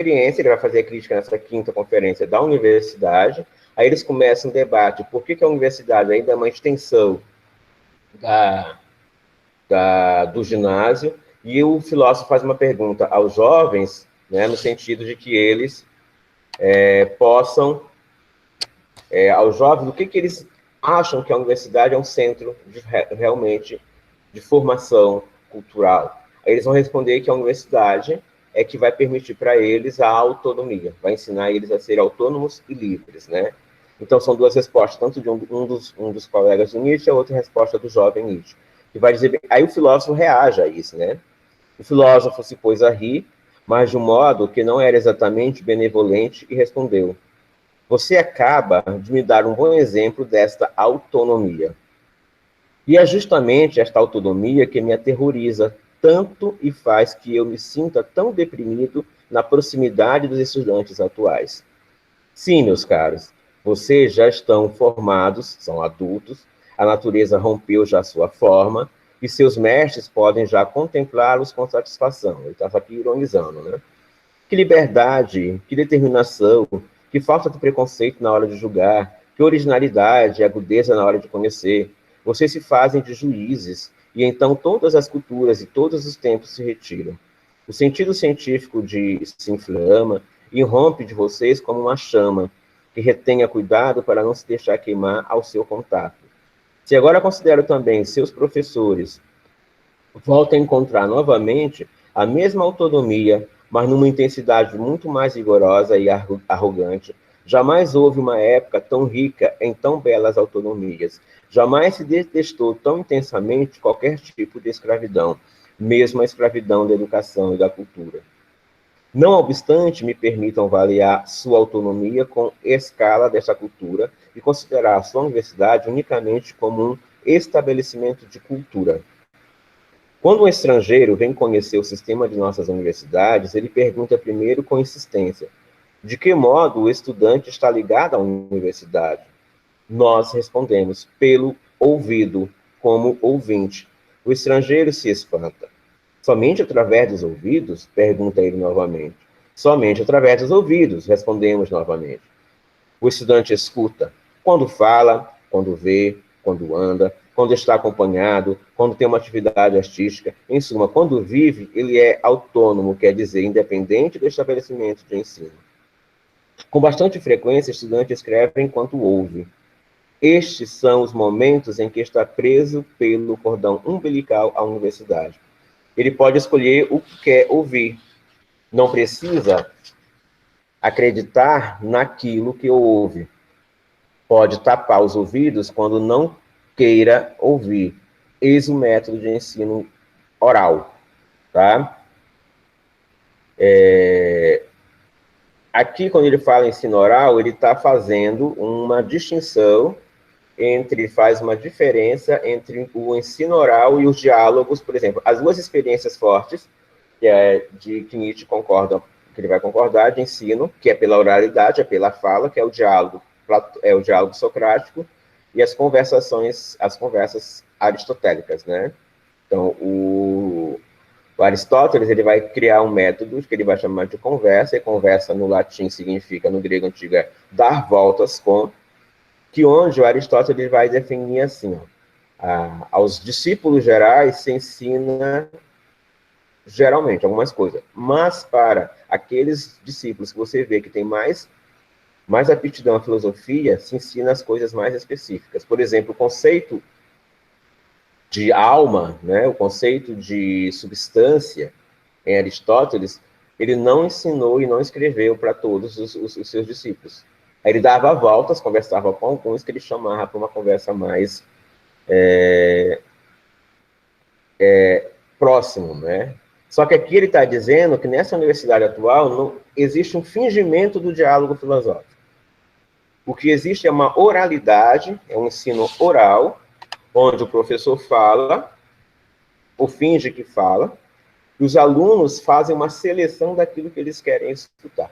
experiência, ele vai fazer a crítica nessa quinta conferência da universidade, aí eles começam um debate, por que a universidade ainda é uma extensão do ginásio, e o filósofo faz uma pergunta aos jovens, né, no sentido de que eles possam, aos jovens, do que eles acham que a universidade é um centro realmente de formação cultural. Aí eles vão responder que a universidade é que vai permitir para eles a autonomia, vai ensinar eles a serem autônomos e livres, né? Então, são duas respostas, tanto de um dos colegas do Nietzsche, e a outra resposta do jovem Nietzsche, que vai dizer... Aí o filósofo reage a isso, né? O filósofo se pôs a rir, mas de um modo que não era exatamente benevolente, e respondeu: você acaba de me dar um bom exemplo desta autonomia. E é justamente esta autonomia que me aterroriza tanto e faz que eu me sinta tão deprimido na proximidade dos estudantes atuais. Sim, meus caros, vocês já estão formados, são adultos, a natureza rompeu já sua forma, e seus mestres podem já contemplá-los com satisfação. Ele estava aqui ironizando, né? Que liberdade, que determinação, que falta de preconceito na hora de julgar, que originalidade e agudeza na hora de conhecer. Vocês se fazem de juízes, e então todas as culturas e todos os tempos se retiram. O sentido científico se inflama e rompe de vocês como uma chama, que retenha cuidado para não se deixar queimar ao seu contato. Se agora considero também seus professores, volta a encontrar novamente a mesma autonomia, mas numa intensidade muito mais rigorosa e arrogante. Jamais houve uma época tão rica em tão belas autonomias. Jamais se detestou tão intensamente qualquer tipo de escravidão, mesmo a escravidão da educação e da cultura. Não obstante, me permitam avaliar sua autonomia com escala dessa cultura e considerar a sua universidade unicamente como um estabelecimento de cultura. Quando um estrangeiro vem conhecer o sistema de nossas universidades, ele pergunta primeiro com insistência: de que modo o estudante está ligado à universidade? Nós respondemos: pelo ouvido, como ouvinte. O estrangeiro se espanta. Somente através dos ouvidos? Pergunta ele novamente. Somente através dos ouvidos, respondemos novamente. O estudante escuta, quando fala, quando vê, quando anda, quando está acompanhado, quando tem uma atividade artística. Em suma, quando vive, ele é autônomo, quer dizer, independente do estabelecimento de ensino. Com bastante frequência, o estudante escreve enquanto ouve. Estes são os momentos em que está preso pelo cordão umbilical à universidade. Ele pode escolher o que quer ouvir. Não precisa acreditar naquilo que ouve. Pode tapar os ouvidos quando não queira ouvir. Eis o método de ensino oral, tá? Aqui, quando ele fala ensino oral, ele está fazendo uma distinção faz uma diferença entre o ensino oral e os diálogos, por exemplo. As duas experiências fortes, que é de que Nietzsche concorda, que ele vai concordar, de ensino, que é pela oralidade, é pela fala, que é o diálogo socrático, e as conversas aristotélicas, né? Então, o Aristóteles, ele vai criar um método que ele vai chamar de conversa, e conversa no latim significa, no grego antigo, dar voltas com, que onde o Aristóteles vai definir assim, aos discípulos gerais se ensina geralmente algumas coisas, mas para aqueles discípulos que você vê que tem mais aptidão à filosofia, se ensina as coisas mais específicas. Por exemplo, o conceito de alma, né, o conceito de substância, em Aristóteles, ele não ensinou e não escreveu para todos os seus discípulos. Aí ele dava voltas, conversava com alguns que ele chamava para uma conversa mais próximo, né? Só que aqui ele está dizendo que nessa universidade atual não existe um fingimento do diálogo filosófico. O que existe é uma oralidade, é um ensino oral, onde o professor fala, ou finge que fala, e os alunos fazem uma seleção daquilo que eles querem escutar.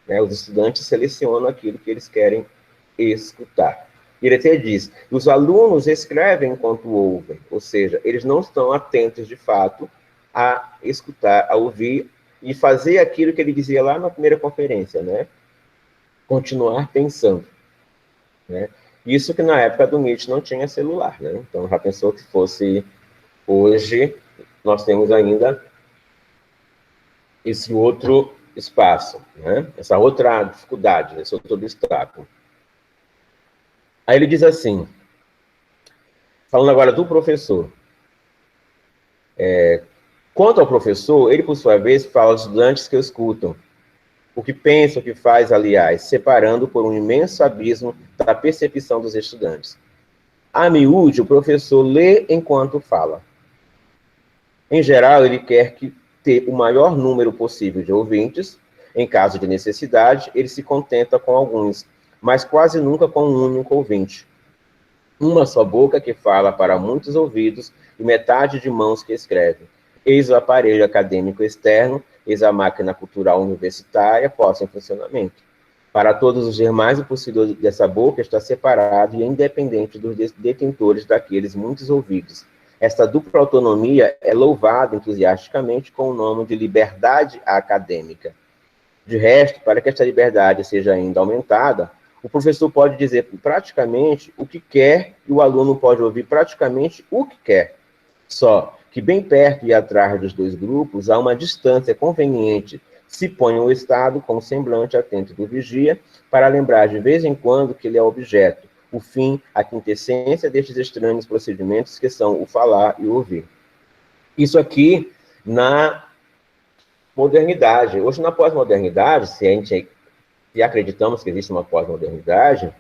Né? Os estudantes selecionam aquilo que eles querem escutar. Ele até diz, os alunos escrevem enquanto ouvem, ou seja, eles não estão atentos, de fato, a escutar, a ouvir, e fazer aquilo que ele dizia lá na primeira conferência, né? Continuar pensando, né? Isso que na época do Nietzsche não tinha celular, né? Então já pensou que fosse hoje, nós temos ainda esse outro espaço, né? Essa outra dificuldade, esse outro obstáculo. Aí ele diz assim, falando agora do professor, quanto ao professor, ele, por sua vez, fala aos estudantes que o escutam, o que pensa, o que faz, aliás, separando por um imenso abismo da percepção dos estudantes. A miúde, o professor lê enquanto fala. Em geral, ele quer ter o maior número possível de ouvintes. Em caso de necessidade, ele se contenta com alguns, mas quase nunca com um único ouvinte. Uma só boca que fala para muitos ouvidos e metade de mãos que escrevem. Eis o aparelho acadêmico externo, eis a máquina cultural universitária posta em funcionamento. Para todos os demais, o possível dessa boca está separado e independente dos detentores daqueles muitos ouvidos. Esta dupla autonomia é louvada entusiasticamente com o nome de liberdade acadêmica. De resto, para que esta liberdade seja ainda aumentada, o professor pode dizer praticamente o que quer e o aluno pode ouvir praticamente o que quer. Só que bem perto e atrás dos dois grupos há uma distância conveniente. Se põe o Estado com o semblante atento do vigia para lembrar de vez em quando que ele é objeto, o fim, a quintessência destes estranhos procedimentos que são o falar e o ouvir. Isso aqui na modernidade. Hoje, na pós-modernidade, se acreditamos que existe uma pós-modernidade,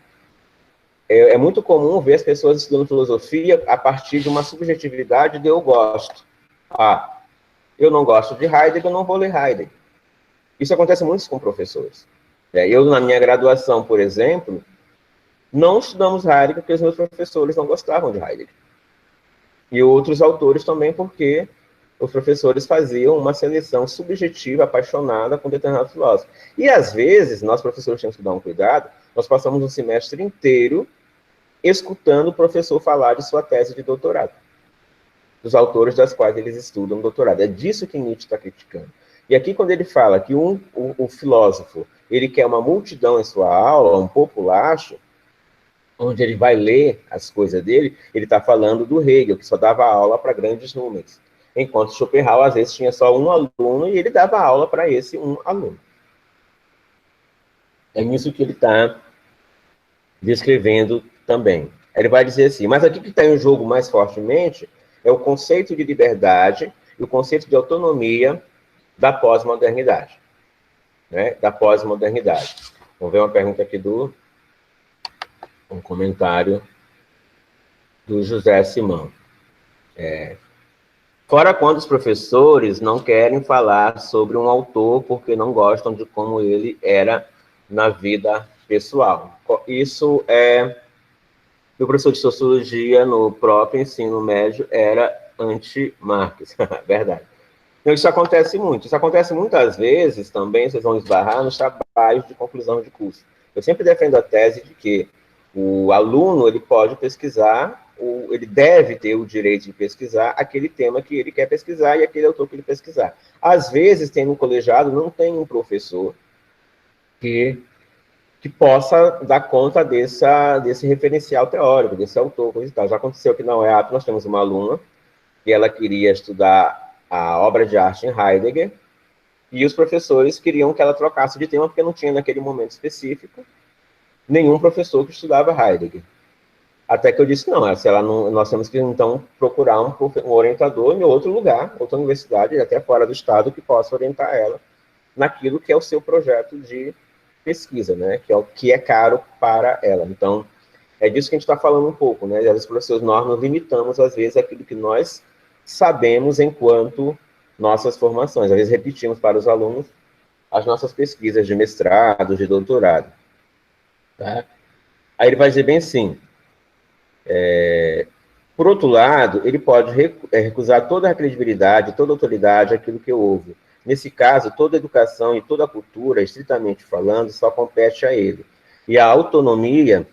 é muito comum ver as pessoas estudando filosofia a partir de uma subjetividade de eu gosto. Ah, eu não gosto de Heidegger, eu não vou ler Heidegger. Isso acontece muito com professores. Eu, na minha graduação, por exemplo, não estudamos Heidegger porque os meus professores não gostavam de Heidegger. E outros autores também porque os professores faziam uma seleção subjetiva, apaixonada com determinado filósofo. E, às vezes, nós professores temos que dar um cuidado, nós passamos um semestre inteiro escutando o professor falar de sua tese de doutorado, dos autores das quais eles estudam doutorado. É disso que Nietzsche está criticando. E aqui, quando ele fala que o filósofo ele quer uma multidão em sua aula, um populacho, onde ele vai ler as coisas dele, ele está falando do Hegel, que só dava aula para grandes números. Enquanto Schopenhauer, às vezes, tinha só um aluno e ele dava aula para esse um aluno. É nisso que ele está descrevendo também. Ele vai dizer assim, mas aqui que está em jogo mais fortemente é o conceito de liberdade e o conceito de autonomia da pós-modernidade. Né? Da pós-modernidade. Vamos ver uma pergunta aqui um comentário do José Simão. Fora quando os professores não querem falar sobre um autor porque não gostam de como ele era na vida pessoal. Isso meu professor de sociologia no próprio ensino médio era anti-Marx, verdade. Então, isso acontece muito. Isso acontece muitas vezes também, vocês vão esbarrar nos trabalhos de conclusão de curso. Eu sempre defendo a tese de que o aluno ele pode pesquisar, ele deve ter o direito de pesquisar aquele tema que ele quer pesquisar e aquele autor que ele pesquisar. Às vezes, tem no colegiado, não tem um professor que possa dar conta desse referencial teórico, desse autor, coisa e tal. Já aconteceu que na UEAP nós temos uma aluna que ela queria estudar a obra de arte em Heidegger, e os professores queriam que ela trocasse de tema, porque não tinha, naquele momento específico, nenhum professor que estudava Heidegger. Até que eu disse, não, se ela não, nós temos que, então, procurar um orientador em outro lugar, outra universidade, até fora do estado, que possa orientar ela naquilo que é o seu projeto de pesquisa, né? Que é o que é caro para ela. Então, é disso que a gente está falando um pouco, né? Às vezes, professores, nós limitamos, às vezes, aquilo que nós sabemos enquanto nossas formações. Às vezes, repetimos para os alunos as nossas pesquisas de mestrado, de doutorado. Tá? Aí ele vai dizer bem assim, por outro lado, ele pode recusar toda a credibilidade, toda a autoridade, aquilo que ouve. Nesse caso, toda a educação e toda a cultura, estritamente falando, só compete a ele. E a autonomia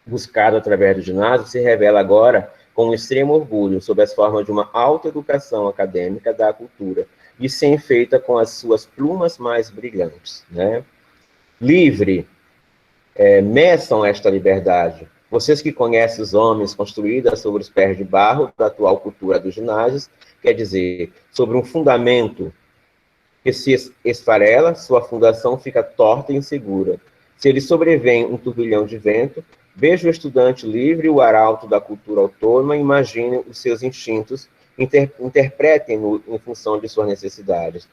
buscada através do ginásio se revela agora com um extremo orgulho, sob as formas de uma autoeducação acadêmica da cultura e se enfeita com as suas plumas mais brilhantes, né? Livre, meçam esta liberdade. Vocês que conhecem os homens construídos sobre os pés de barro da atual cultura dos ginásios, quer dizer, sobre um fundamento que se esfarela, sua fundação fica torta e insegura. Se ele sobrevém um turbilhão de vento, veja o estudante livre, o arauto da cultura autônoma, imagine os seus instintos, interpretem-no em função de suas necessidades.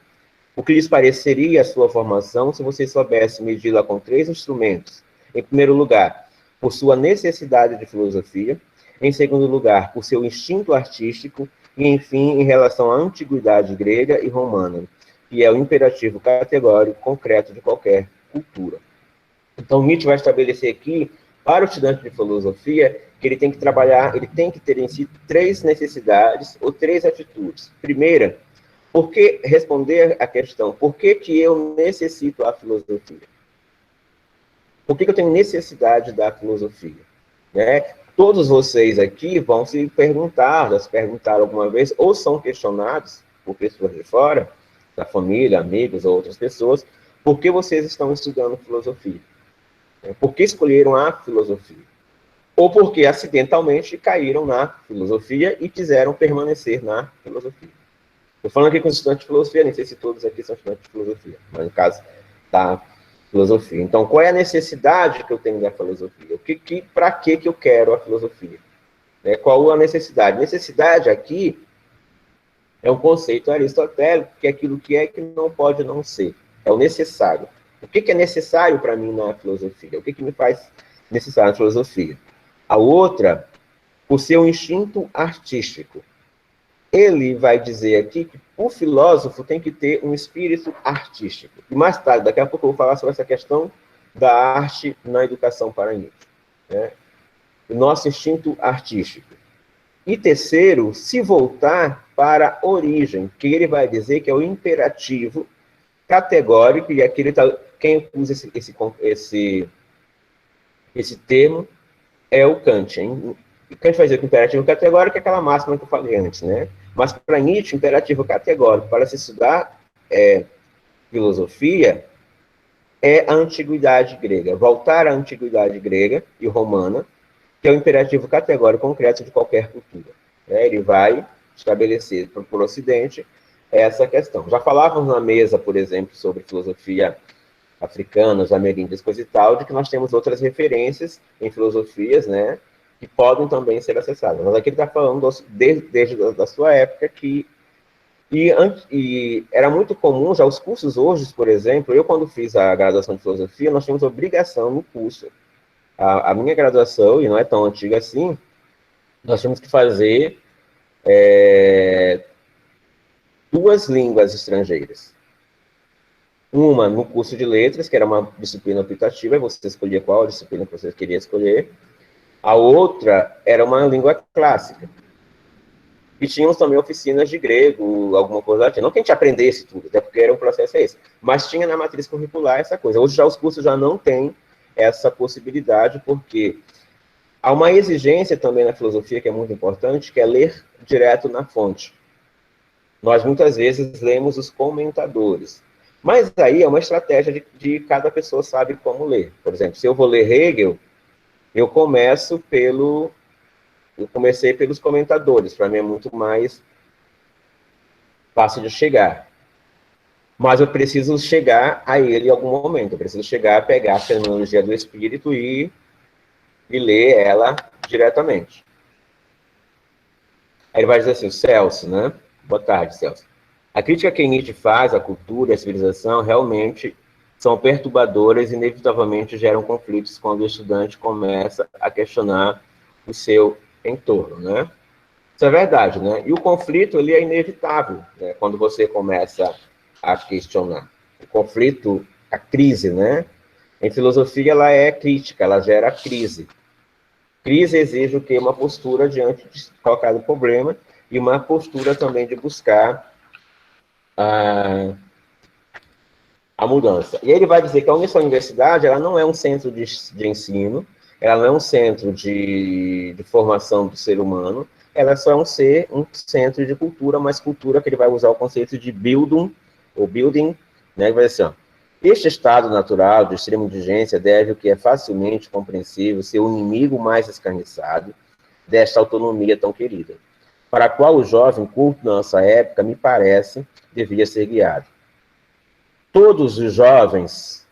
O que lhes pareceria a sua formação se você soubesse medi-la com 3 instrumentos? Em primeiro lugar, por sua necessidade de filosofia. Em segundo lugar, por seu instinto artístico. E, enfim, em relação à antiguidade grega e romana, que é o imperativo categórico concreto de qualquer cultura. Então, Nietzsche vai estabelecer aqui, para o estudante de filosofia, que ele tem que trabalhar, ele tem que ter em si 3 necessidades ou 3 atitudes. Primeira, por que responder à questão, por que eu necessito a filosofia? Por que eu tenho necessidade da filosofia? Né? Todos vocês aqui vão se perguntar, já se perguntaram alguma vez, ou são questionados por pessoas de fora, da família, amigos ou outras pessoas, por que vocês estão estudando filosofia? Por que escolheram a filosofia? Ou porque acidentalmente caíram na filosofia e quiseram permanecer na filosofia. Estou falando aqui com estudantes de filosofia, nem sei se todos aqui são estudantes de filosofia, mas no caso da filosofia. Então, qual é a necessidade que eu tenho da filosofia? Para que eu quero a filosofia? Qual a necessidade? Necessidade aqui é um conceito aristotélico, que é aquilo que não pode não ser. É o necessário. O que é necessário para mim na filosofia? O que me faz necessário na filosofia? A outra, o seu instinto artístico. Ele vai dizer aqui que o filósofo tem que ter um espírito artístico. E mais tarde, daqui a pouco eu vou falar sobre essa questão da arte na educação para Nietzsche. Né? O nosso instinto artístico. E terceiro, se voltar para a origem, que ele vai dizer que é o imperativo categórico, e aqui quem usa esse termo é o Kant. Hein? Kant vai dizer que o imperativo categórico é aquela máxima que eu falei antes, né? Mas para Nietzsche, o imperativo categórico para se estudar filosofia é a antiguidade grega. Voltar à antiguidade grega e romana, que é o imperativo categórico concreto de qualquer cultura. Ele vai estabelecer para o Ocidente essa questão. Já falávamos na mesa, por exemplo, sobre filosofia africana, os ameríndios, coisa e tal, de que nós temos outras referências em filosofias, né, que podem também ser acessadas. Mas aqui ele está falando desde a sua época que... E era muito comum, já os cursos hoje, por exemplo, eu quando fiz a graduação de filosofia, nós tínhamos obrigação no curso. A minha graduação, e não é tão antiga assim, nós tínhamos que fazer 2 línguas estrangeiras. Uma no curso de letras, que era uma disciplina optativa, e você escolhia qual disciplina que você queria escolher. A outra era uma língua clássica. E tínhamos também oficinas de grego, alguma coisa assim. Não que a gente aprendesse tudo, até porque era um processo esse. Mas tinha na matriz curricular essa coisa. Hoje já os cursos já não têm essa possibilidade, porque há uma exigência também na filosofia, que é muito importante, que é ler direto na fonte. Nós muitas vezes lemos os comentadores. Mas aí é uma estratégia de cada pessoa sabe como ler. Por exemplo, se eu vou ler Hegel, eu comecei pelos comentadores. Para mim é muito mais fácil de chegar. Mas eu preciso chegar a ele em algum momento. Eu preciso chegar a pegar a fenomenologia do espírito e ler ela diretamente. Aí ele vai dizer assim, o Celso, né? Boa tarde, Celso. A crítica que Nietzsche faz à cultura e à civilização realmente são perturbadoras e inevitavelmente geram conflitos quando o estudante começa a questionar o seu entorno, né? Isso é verdade, né? E o conflito, ele é inevitável, né? Quando você começa a questionar. O conflito, a crise, né? Em filosofia, ela é crítica, ela gera crise. Crise exige o quê? Uma postura diante de qualquer problema e uma postura também de buscar a mudança. E ele vai dizer que a universidade, ela não é um centro de ensino, ela não é um centro de formação do ser humano, ela só é um centro de cultura, mas cultura que ele vai usar o conceito de Bildung, ou building, né, que vai dizer assim, ó, este estado natural de extrema indigência deve, o que é facilmente compreensível, ser o inimigo mais escarniçado desta autonomia tão querida, para a qual o jovem culto na nossa época, me parece, devia ser guiado. Todos os jovens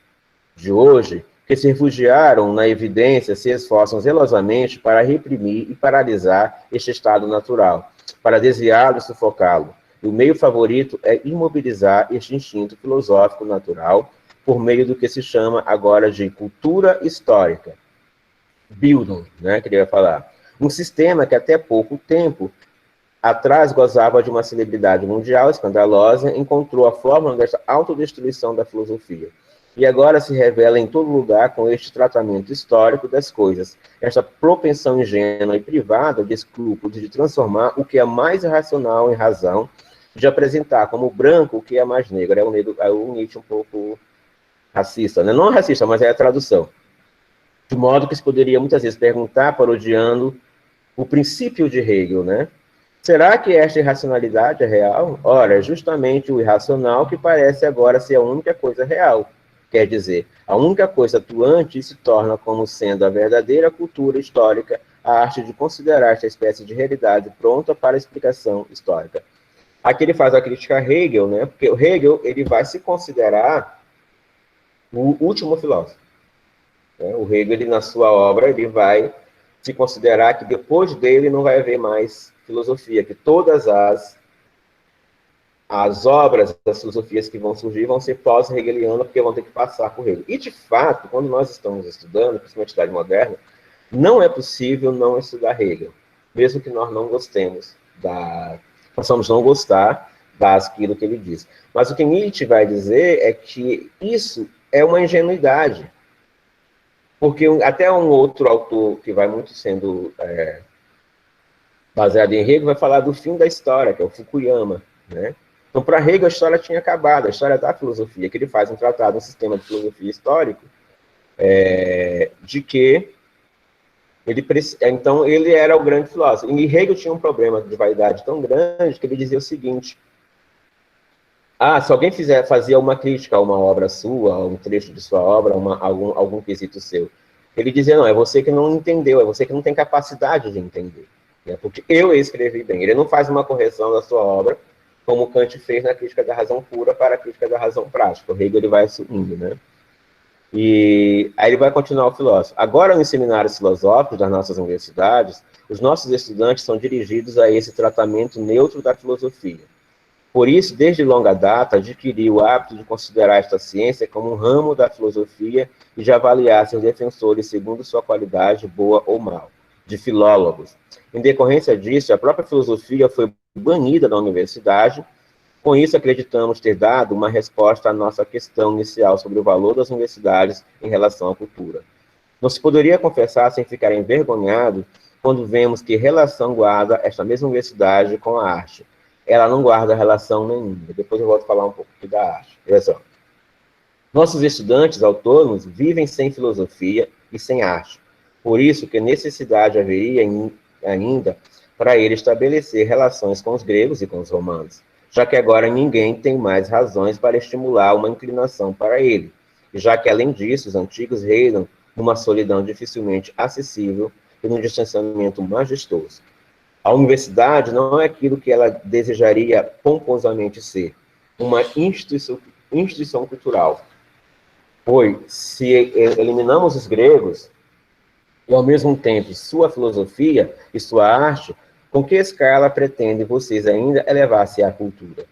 de hoje que se refugiaram na evidência se esforçam zelosamente para reprimir e paralisar este estado natural, para desviá-lo e sufocá-lo. E o meio favorito é imobilizar este instinto filosófico natural por meio do que se chama agora de cultura histórica. Bildung, né, que ele vai falar. Um sistema que até pouco tempo atrás gozava de uma celebridade mundial escandalosa, encontrou a fórmula desta autodestruição da filosofia. E agora se revela em todo lugar com este tratamento histórico das coisas, esta propensão ingênua e privada de escrúpulos de transformar o que é mais irracional em razão, de apresentar como branco o que é mais negro. É o Nietzsche um pouco racista, né? Não racista, mas é a tradução. De modo que se poderia muitas vezes perguntar, parodiando o princípio de Hegel, né? Será que esta irracionalidade é real? Ora, é justamente o irracional que parece agora ser a única coisa real. Quer dizer, a única coisa atuante se torna como sendo a verdadeira cultura histórica, a arte de considerar esta espécie de realidade pronta para a explicação histórica. Aqui ele faz a crítica a Hegel, né? Porque o Hegel ele vai se considerar o último filósofo. Né? O Hegel, ele, na sua obra, ele vai se considerar que depois dele não vai haver mais filosofia, que todas as obras das filosofias que vão surgir vão ser pós-hegelianas, porque vão ter que passar por Hegel. E, de fato, quando nós estamos estudando, principalmente a Idade Moderna, não é possível não estudar Hegel, mesmo que nós não gostemos possamos não gostar daquilo que ele diz. Mas o que Nietzsche vai dizer é que isso é uma ingenuidade. Porque até um outro autor que vai muito sendo baseado em Hegel vai falar do fim da história, que é o Fukuyama, né? Então, para Hegel, a história tinha acabado, a história da filosofia, que ele faz um tratado, um sistema de filosofia histórico, de que então ele era o grande filósofo. E Hegel tinha um problema de vaidade tão grande que ele dizia o seguinte: se alguém fazia uma crítica a uma obra sua, a um trecho de sua obra, algum quesito seu, ele dizia, não, é você que não entendeu, é você que não tem capacidade de entender, né? Porque eu escrevi bem. Ele não faz uma correção da sua obra, como Kant fez na crítica da razão pura para a crítica da razão prática. O Hegel ele vai assumindo, né? E aí ele vai continuar o filósofo. Agora, nos seminários filosóficos das nossas universidades, os nossos estudantes são dirigidos a esse tratamento neutro da filosofia. Por isso, desde longa data, adquiri o hábito de considerar esta ciência como um ramo da filosofia e de avaliar seus defensores segundo sua qualidade, boa ou mal, de filólogos. Em decorrência disso, a própria filosofia foi banida da universidade. Com isso, acreditamos ter dado uma resposta à nossa questão inicial sobre o valor das universidades em relação à cultura. Não se poderia confessar sem ficar envergonhado quando vemos que relação guarda esta mesma universidade com a arte. Ela não guarda relação nenhuma. Depois eu volto a falar um pouco aqui da arte. Olha só. Nossos estudantes autônomos vivem sem filosofia e sem arte. Por isso que necessidade haveria ainda para ele estabelecer relações com os gregos e com os romanos, já que agora ninguém tem mais razões para estimular uma inclinação para ele, e já que, além disso, os antigos reinam numa solidão dificilmente acessível e num distanciamento majestoso. A universidade não é aquilo que ela desejaria pomposamente ser, uma instituição cultural. Pois, se eliminamos os gregos, e ao mesmo tempo sua filosofia e sua arte, com que escala pretendem vocês ainda elevar-se à cultura?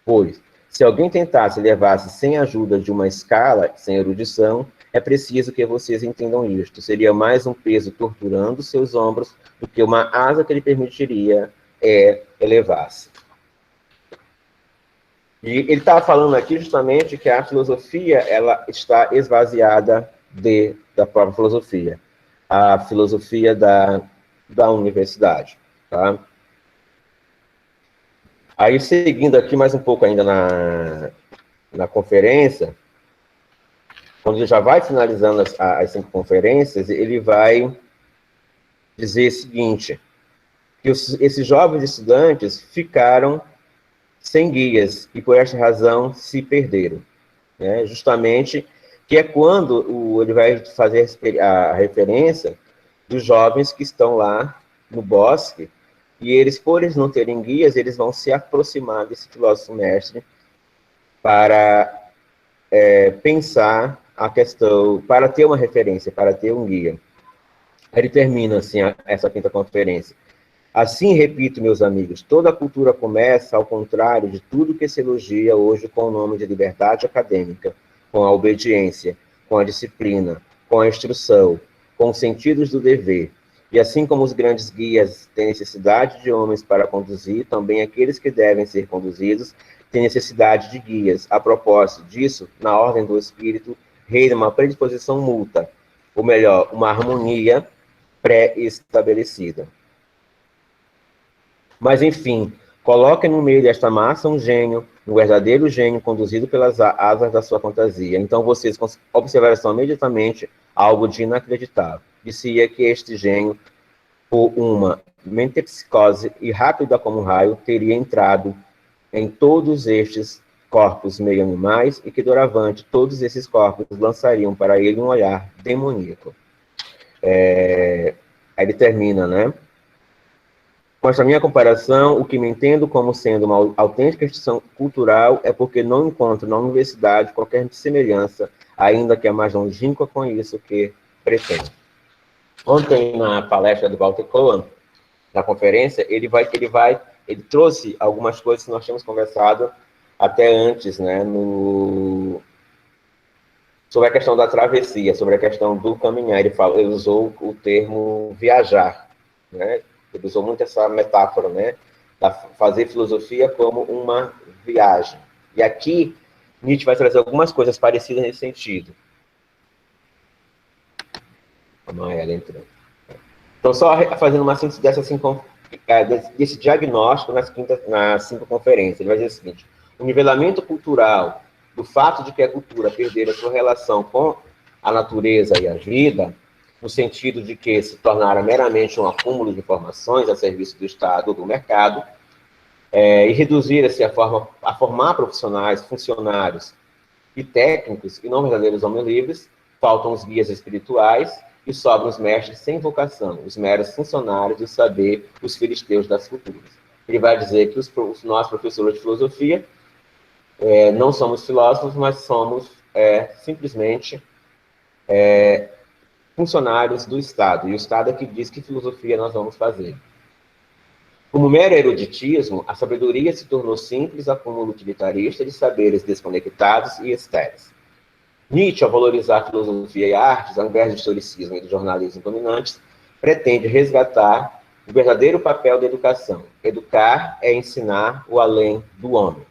Pois, se alguém tentasse elevar-se sem a ajuda de uma escala, sem erudição, é preciso que vocês entendam isto. Seria mais um peso torturando seus ombros do que uma asa que lhe permitiria elevar-se. E ele está falando aqui justamente que a filosofia ela está esvaziada da própria filosofia. A filosofia da universidade. Tá? Aí, seguindo aqui mais um pouco ainda na conferência, quando ele já vai finalizando as 5 conferências, ele vai dizer o seguinte, que esses jovens estudantes ficaram sem guias e, por esta razão, se perderam. Né? Justamente que é quando ele vai fazer a referência dos jovens que estão lá no bosque, e eles, por eles não terem guias, eles vão se aproximar desse filósofo mestre para pensar a questão, para ter uma referência, para ter um guia. Ele termina assim essa quinta conferência. Assim, repito, meus amigos, toda a cultura começa ao contrário de tudo que se elogia hoje com o nome de liberdade acadêmica, com a obediência, com a disciplina, com a instrução, com os sentidos do dever. E assim como os grandes guias têm necessidade de homens para conduzir, também aqueles que devem ser conduzidos têm necessidade de guias. A propósito disso, na ordem do espírito, reina uma predisposição mútua, ou melhor, uma harmonia pré-estabelecida. Mas, enfim, coloque no meio desta massa um gênio, um verdadeiro gênio conduzido pelas asas da sua fantasia. Então vocês observarão imediatamente algo de inacreditável. Dizia que este gênio, por uma metempsicose e rápida como um raio, teria entrado em todos estes corpos meio animais e que, doravante, todos esses corpos lançariam para ele um olhar demoníaco. Aí ele termina, né? Quanto à minha comparação, o que me entendo como sendo uma autêntica instituição cultural é porque não encontro na universidade qualquer semelhança, ainda que a mais longínqua com isso que pretendo. Ontem, na palestra do Walter Cohen, na conferência, ele trouxe algumas coisas que nós tínhamos conversado até antes, né, sobre a questão da travessia, sobre a questão do caminhar. Ele usou o termo viajar, né? Ele usou muito essa metáfora, né? Fazer filosofia como uma viagem. E aqui, Nietzsche vai trazer algumas coisas parecidas nesse sentido. A Maia entrando. Então, só fazendo uma síntese desse diagnóstico nas 5 conferências. Ele vai dizer o seguinte: o nivelamento cultural, do fato de que a cultura perder a sua relação com a natureza e a vida, no sentido de que se tornara meramente um acúmulo de informações a serviço do Estado ou do mercado, e reduzir-se a formar profissionais, funcionários e técnicos, e não verdadeiros homens livres, faltam os guias espirituais e sobram os mestres sem vocação, os meros funcionários do saber, os filisteus das culturas. Ele vai dizer que nós, professores de filosofia, não somos filósofos, mas somos simplesmente funcionários do Estado, e o Estado é que diz que filosofia nós vamos fazer. Como mero eruditismo, a sabedoria se tornou simples acúmulo utilitarista de saberes desconectados e estéreis. Nietzsche, ao valorizar a filosofia e a artes, ao invés do historicismo e do jornalismo dominantes, pretende resgatar o verdadeiro papel da educação. Educar é ensinar o além do homem.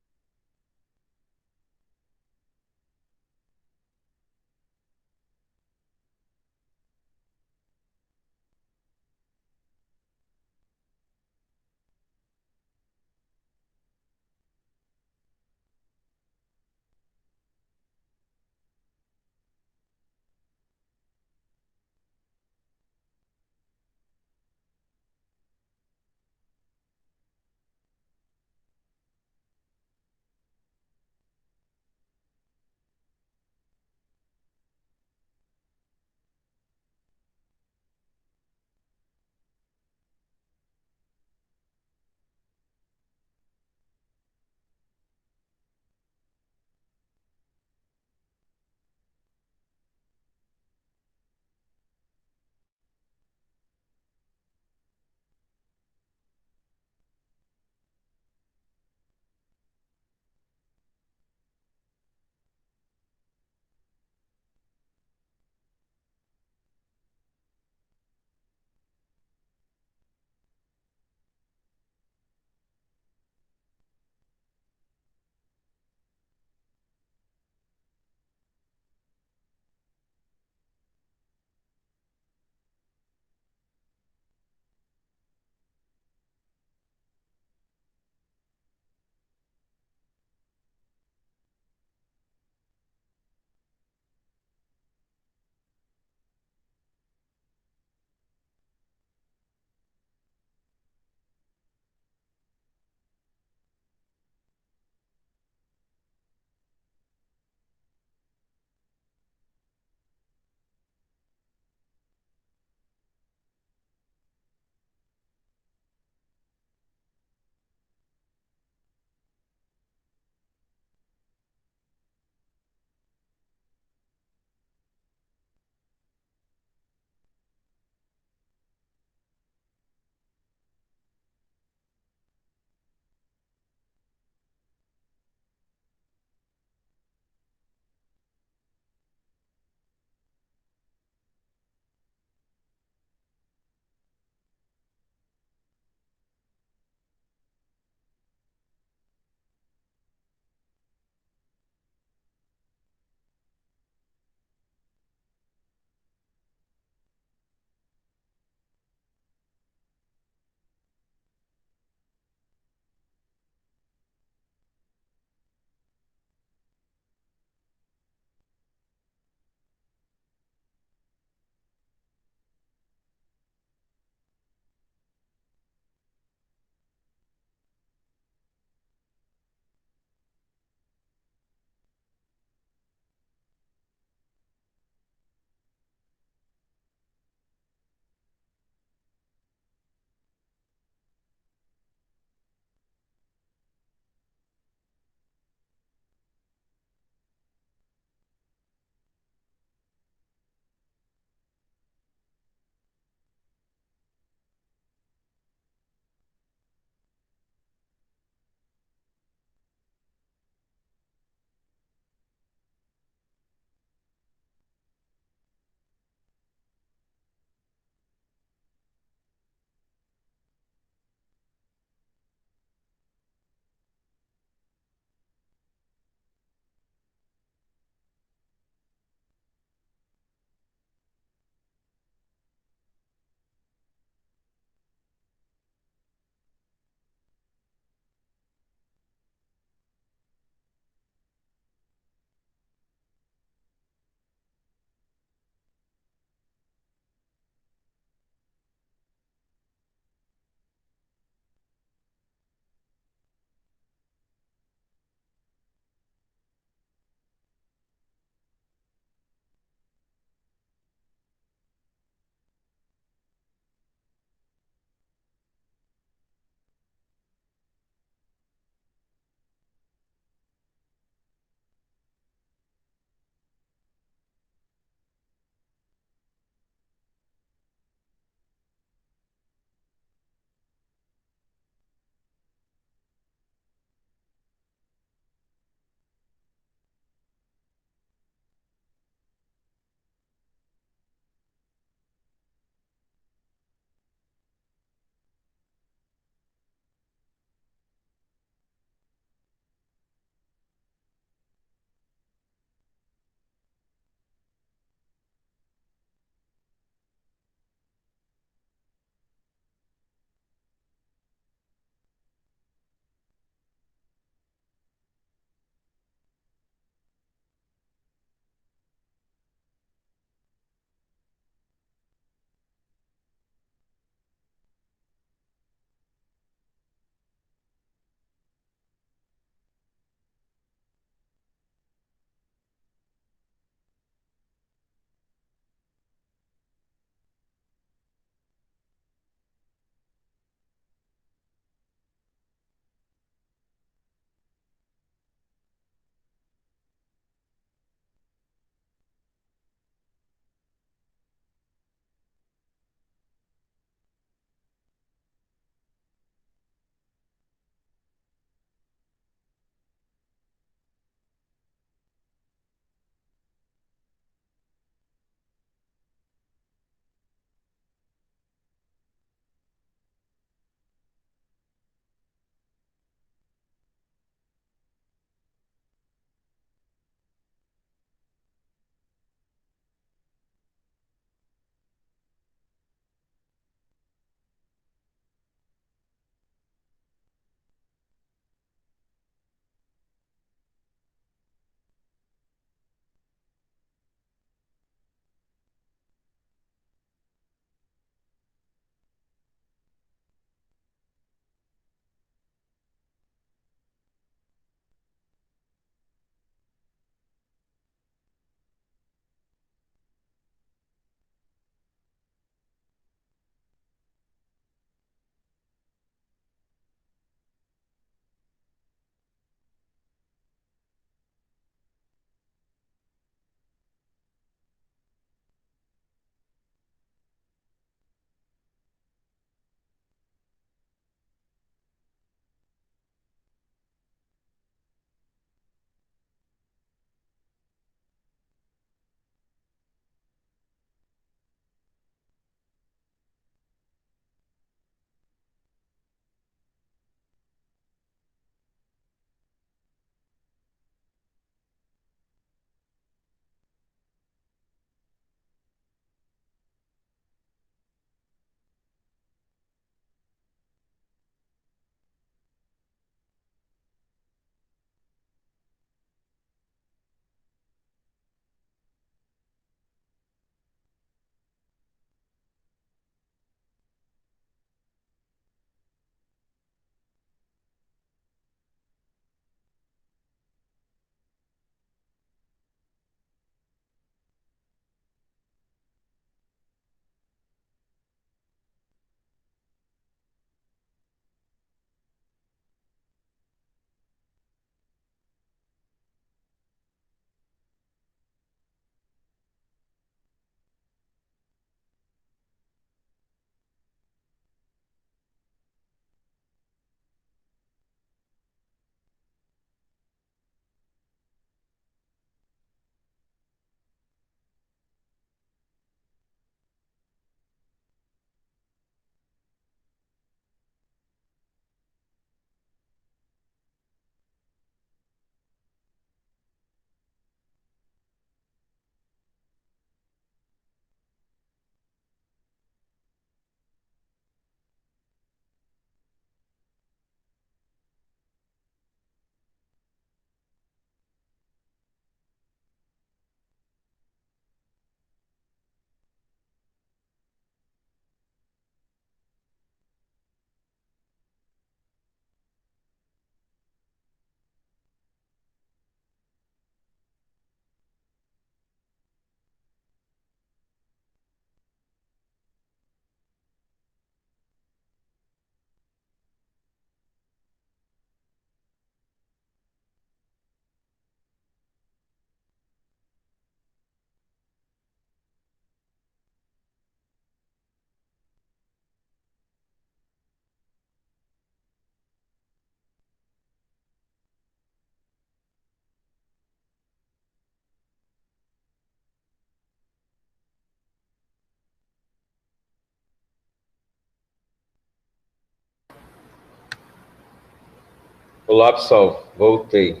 Olá, pessoal. Voltei.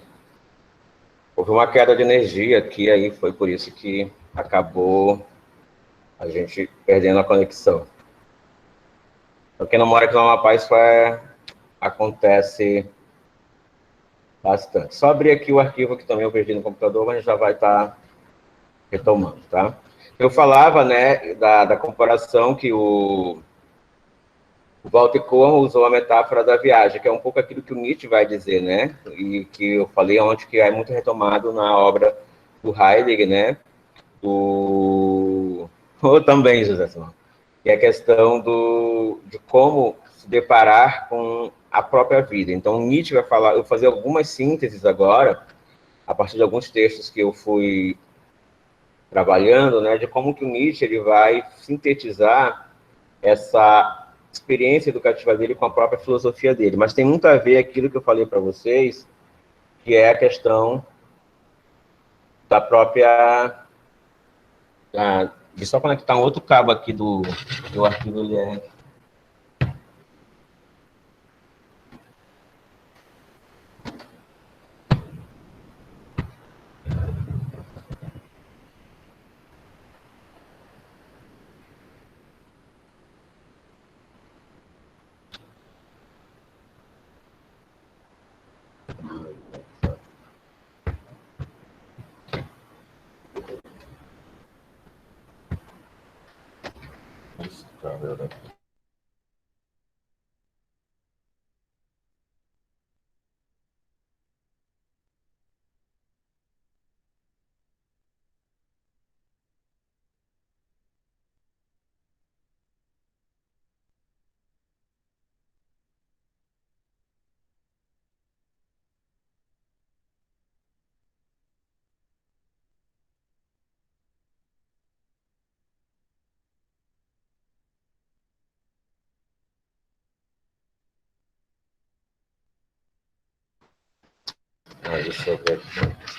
Houve uma queda de energia aqui, aí foi por isso que acabou a gente perdendo a conexão. Para quem não mora aqui no Amapá, isso acontece bastante. Só abrir aqui o arquivo que também eu perdi no computador, mas já vai estar retomando, tá? Eu falava, né, da comparação que o Walter Kohlmann usou a metáfora da viagem, que é um pouco aquilo que o Nietzsche vai dizer, né? E que eu falei ontem que é muito retomado na obra do Heidegger, né? Ou também, José Simão, que é a questão de como se deparar com a própria vida. Então, Nietzsche vai falar, eu vou fazer algumas sínteses agora, a partir de alguns textos que eu fui trabalhando, né, de como que o Nietzsche ele vai sintetizar essa experiência educativa dele com a própria filosofia dele. Mas tem muito a ver aquilo que eu falei para vocês, que é a questão da própria... de só conectar um outro cabo aqui do arquivo, ele é... deixa eu ver aqui.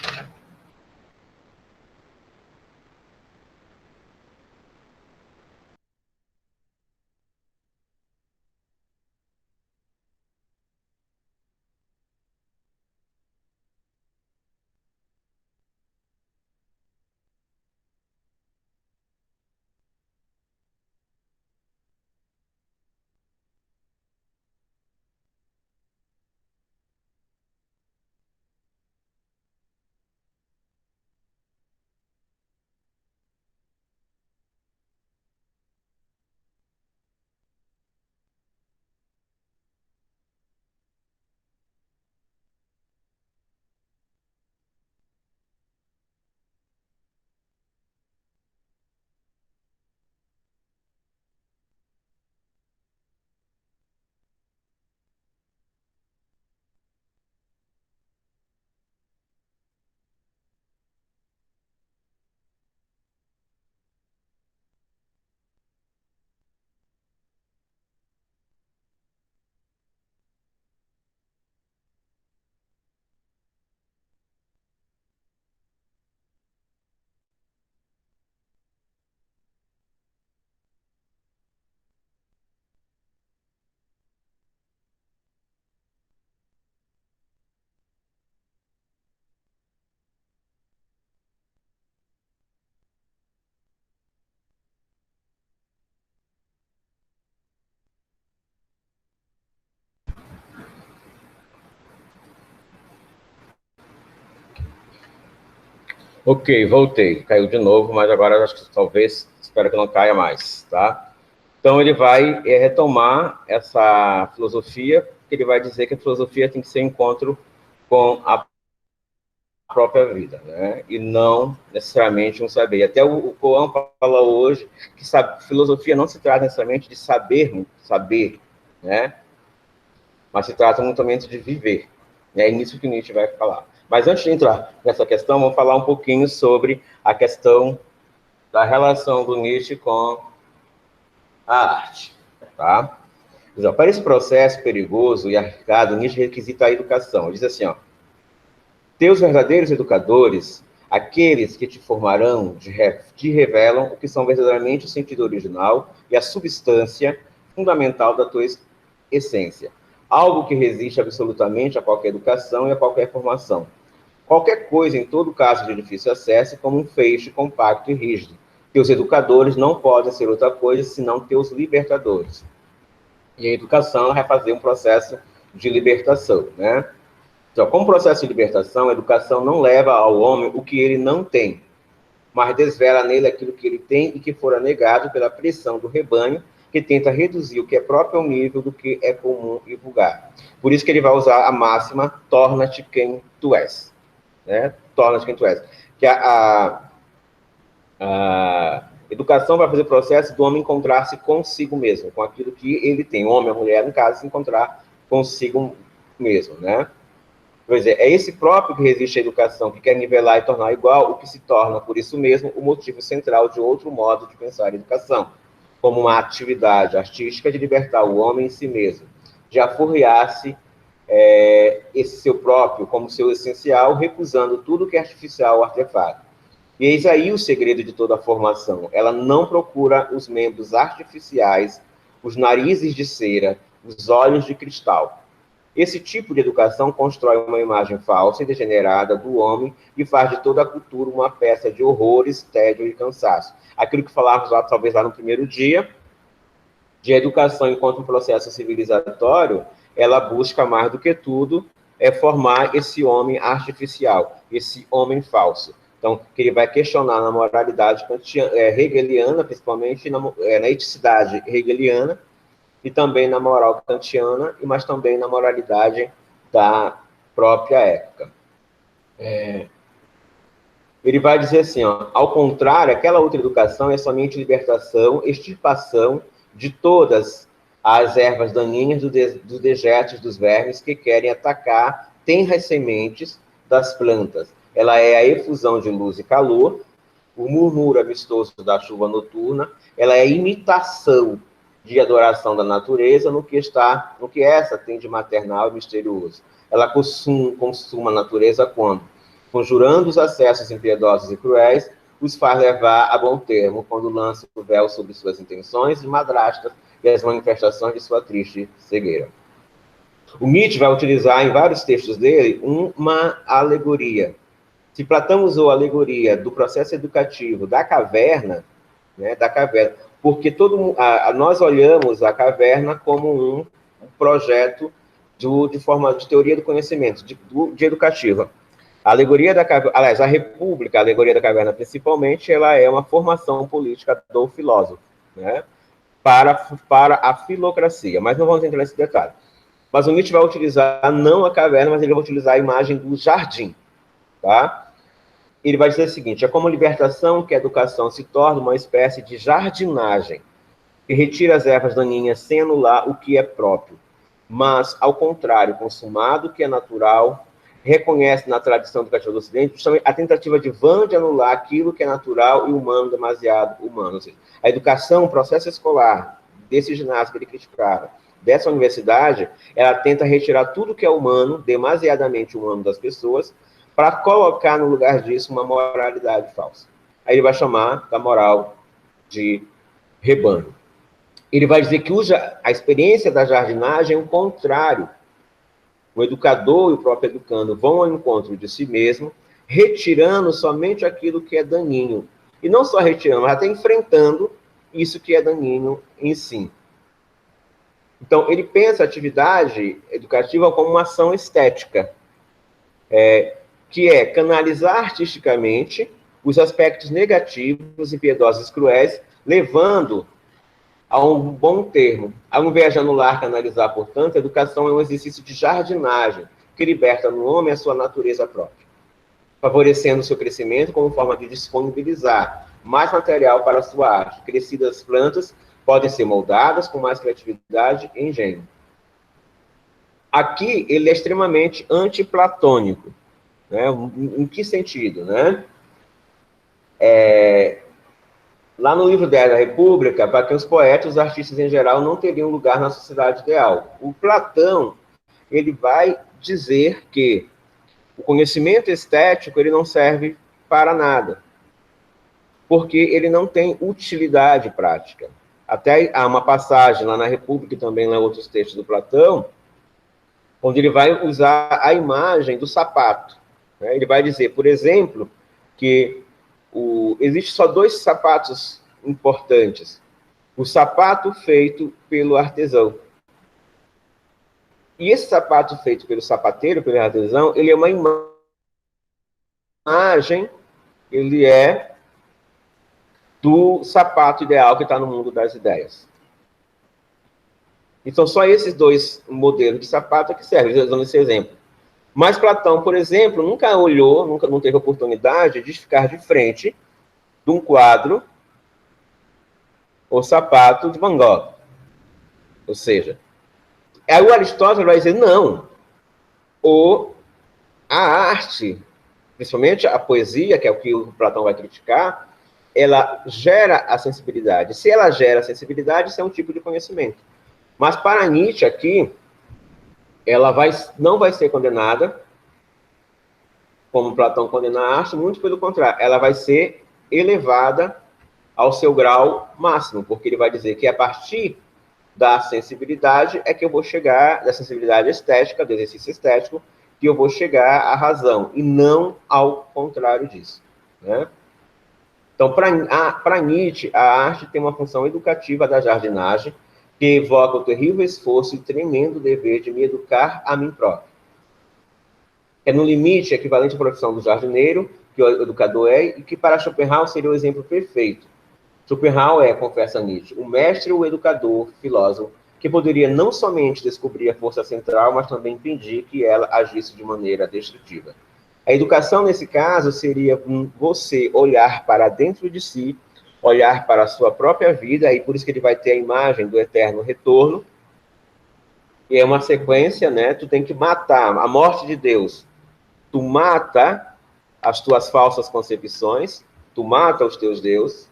Ok, voltei. Caiu de novo, mas agora acho que talvez, espero que não caia mais, tá? Então ele vai retomar essa filosofia, que ele vai dizer que a filosofia tem que ser encontro com a própria vida, né? E não necessariamente um saber. Até o Coan fala hoje que filosofia não se trata necessariamente de saber, né? Mas se trata muito de viver. É nisso que Nietzsche vai falar. Mas antes de entrar nessa questão, vamos falar um pouquinho sobre a questão da relação do Nietzsche com a arte, tá? Para esse processo perigoso e arriscado, Nietzsche requisita a educação. Ele diz assim, ó, teus verdadeiros educadores, aqueles que te formarão, te revelam o que são verdadeiramente o sentido original e a substância fundamental da tua essência. algo que resiste absolutamente a qualquer educação e a qualquer formação. Qualquer coisa, em todo caso de difícil acesso, como um feixe compacto e rígido, que os educadores não podem ser outra coisa senão teus libertadores. E a educação vai fazer um processo de libertação, né? Então, como processo de libertação, a educação não leva ao homem o que ele não tem, mas desvela nele aquilo que ele tem e que fora negado pela pressão do rebanho, que tenta reduzir o que é próprio ao nível do que é comum e vulgar. Por isso que ele vai usar a máxima, torna-te quem tu és. Né? Torna-te quem tu és. Que a educação vai fazer o processo do homem encontrar-se consigo mesmo, com aquilo que ele tem. O homem, a mulher, no caso, se encontrar consigo mesmo, né? Pois é esse próprio que resiste à educação, que quer nivelar e tornar igual, o que se torna, por isso mesmo, o motivo central de outro modo de pensar a educação, como uma atividade artística de libertar o homem em si mesmo, de afurriar-se esse seu próprio como seu essencial, recusando tudo que é artificial ou artefato. E eis aí o segredo de toda a formação. Ela não procura os membros artificiais, os narizes de cera, os olhos de cristal. Esse tipo de educação constrói uma imagem falsa e degenerada do homem e faz de toda a cultura uma peça de horrores, tédio e cansaço. Aquilo que falávamos lá, talvez lá no primeiro dia, de educação enquanto um processo civilizatório, ela busca mais do que tudo formar esse homem artificial, esse homem falso. Então, que ele vai questionar na moralidade hegeliana, principalmente na eticidade hegeliana, e também na moral kantiana, mas também na moralidade da própria época. Ele vai dizer assim, ó, ao contrário, aquela outra educação é somente libertação, extirpação de todas as ervas daninhas dos dejetos dos vermes que querem atacar tenras sementes das plantas. Ela é a efusão de luz e calor, o murmúrio amistoso da chuva noturna, ela é a imitação de adoração da natureza no que essa tem de maternal e misterioso. Ela consuma a natureza quando, conjurando os acessos impiedosos e cruéis, os faz levar a bom termo, quando lança o véu sobre suas intenções e madrastas e as manifestações de sua triste cegueira. O Nietzsche vai utilizar em vários textos dele uma alegoria. Se Platão usou a alegoria do processo educativo da caverna, né, porque nós olhamos a caverna como um projeto de teoria do conhecimento, de educativa. A alegoria da caverna, aliás, a República, a alegoria da caverna, principalmente, ela é uma formação política do filósofo, né, para a filocracia. Mas não vamos entrar nesse detalhe. Mas o Nietzsche vai utilizar não a caverna, mas ele vai utilizar a imagem do jardim, tá? Ele vai dizer o seguinte, é como libertação que a educação se torna uma espécie de jardinagem, que retira as ervas daninhas sem anular o que é próprio, mas, ao contrário, consumado o que é natural, reconhece na tradição educativa do Ocidente justamente a tentativa de vã de anular aquilo que é natural e humano, demasiado humano. Ou seja, a educação, o processo escolar, desse ginásio que ele criticava, dessa universidade, ela tenta retirar tudo que é humano, demasiadamente humano das pessoas, para colocar no lugar disso uma moralidade falsa. Aí ele vai chamar da moral de rebanho. Ele vai dizer que a experiência da jardinagem é o contrário. O educador e o próprio educando vão ao encontro de si mesmo, retirando somente aquilo que é daninho. E não só retirando, mas até enfrentando isso que é daninho em si. Então, ele pensa a atividade educativa como uma ação estética, que é canalizar artisticamente os aspectos negativos, impiedosos e cruéis, levando a um bom termo. Ao invés de anular, canalizar, portanto, a educação é um exercício de jardinagem, que liberta no homem a sua natureza própria, favorecendo o seu crescimento como forma de disponibilizar mais material para a sua arte. Crescidas plantas podem ser moldadas com mais criatividade e engenho. Aqui, ele é extremamente antiplatônico. Né? Em que sentido? Né? Lá no livro 10 da República, para que os poetas, os artistas em geral, não teriam lugar na sociedade ideal. O Platão, ele vai dizer que o conhecimento estético ele não serve para nada, porque ele não tem utilidade prática. Até há uma passagem lá na República e também lá em outros textos do Platão, onde ele vai usar a imagem do sapato. Né? Ele vai dizer, por exemplo, que existe só dois sapatos importantes. O sapato feito pelo artesão. E esse sapato feito pelo sapateiro, pelo artesão, ele é uma imagem, ele é do sapato ideal que está no mundo das ideias. Então, só esses dois modelos de sapato é que servem, usando esse exemplo. Mas Platão, por exemplo, nunca olhou, não teve oportunidade de ficar de frente de um quadro ou sapato de Van Gogh. Ou seja, aí o Aristóteles vai dizer, não, a arte, principalmente a poesia, que é o que o Platão vai criticar, ela gera a sensibilidade. Se ela gera a sensibilidade, isso é um tipo de conhecimento. Mas para Nietzsche aqui, ela não vai ser condenada, como Platão condena a arte, muito pelo contrário, ela vai ser elevada ao seu grau máximo, porque ele vai dizer que a partir da sensibilidade é que eu vou chegar, da sensibilidade estética, do exercício estético, que eu vou chegar à razão, e não ao contrário disso. Né? Então, para Nietzsche, a arte tem uma função educativa da jardinagem, que evoca o terrível esforço e tremendo dever de me educar a mim próprio. É, no limite, equivalente à profissão do jardineiro, que o educador é, e que para Schopenhauer seria o exemplo perfeito. Schopenhauer é, confessa Nietzsche, o mestre, o educador, filósofo, que poderia não somente descobrir a força central, mas também impedir que ela agisse de maneira destrutiva. A educação, nesse caso, seria você olhar para dentro de si, olhar para a sua própria vida, e por isso que ele vai ter a imagem do eterno retorno, e é uma sequência, né? Tu tem que matar a morte de Deus. Tu mata as tuas falsas concepções, tu mata os teus deuses,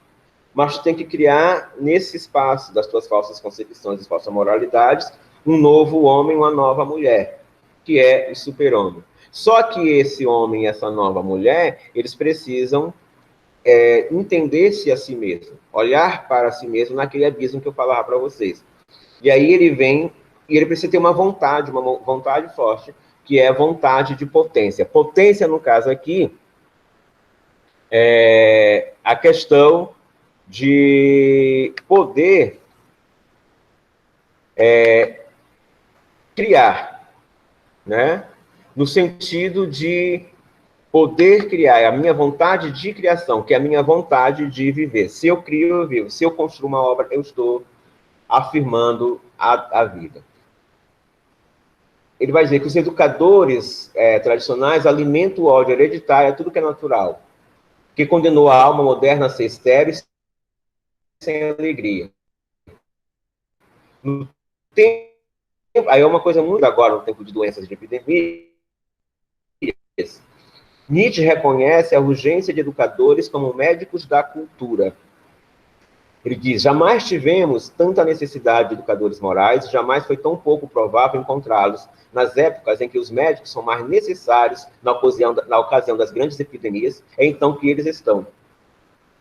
mas tu tem que criar, nesse espaço das tuas falsas concepções e falsas moralidades, um novo homem, uma nova mulher, que é o super-homem. Só que esse homem e essa nova mulher, eles precisam entender-se a si mesmo, olhar para si mesmo naquele abismo que eu falava para vocês. E aí ele vem, e ele precisa ter uma vontade forte, que é a vontade de potência. Potência, no caso aqui, é a questão de poder criar, né? No sentido de poder criar, é a minha vontade de criação, que é a minha vontade de viver. Se eu crio, eu vivo. Se eu construo uma obra, eu estou afirmando a vida. Ele vai dizer que os educadores tradicionais alimentam o ódio hereditário a tudo que é natural, que condenou a alma moderna a ser estéril e sem alegria. No tempo, aí é uma coisa muito agora, no tempo de doenças de epidemia, Nietzsche reconhece a urgência de educadores como médicos da cultura. Ele diz, jamais tivemos tanta necessidade de educadores morais, jamais foi tão pouco provável encontrá-los nas épocas em que os médicos são mais necessários na ocasião das grandes epidemias, é então que eles estão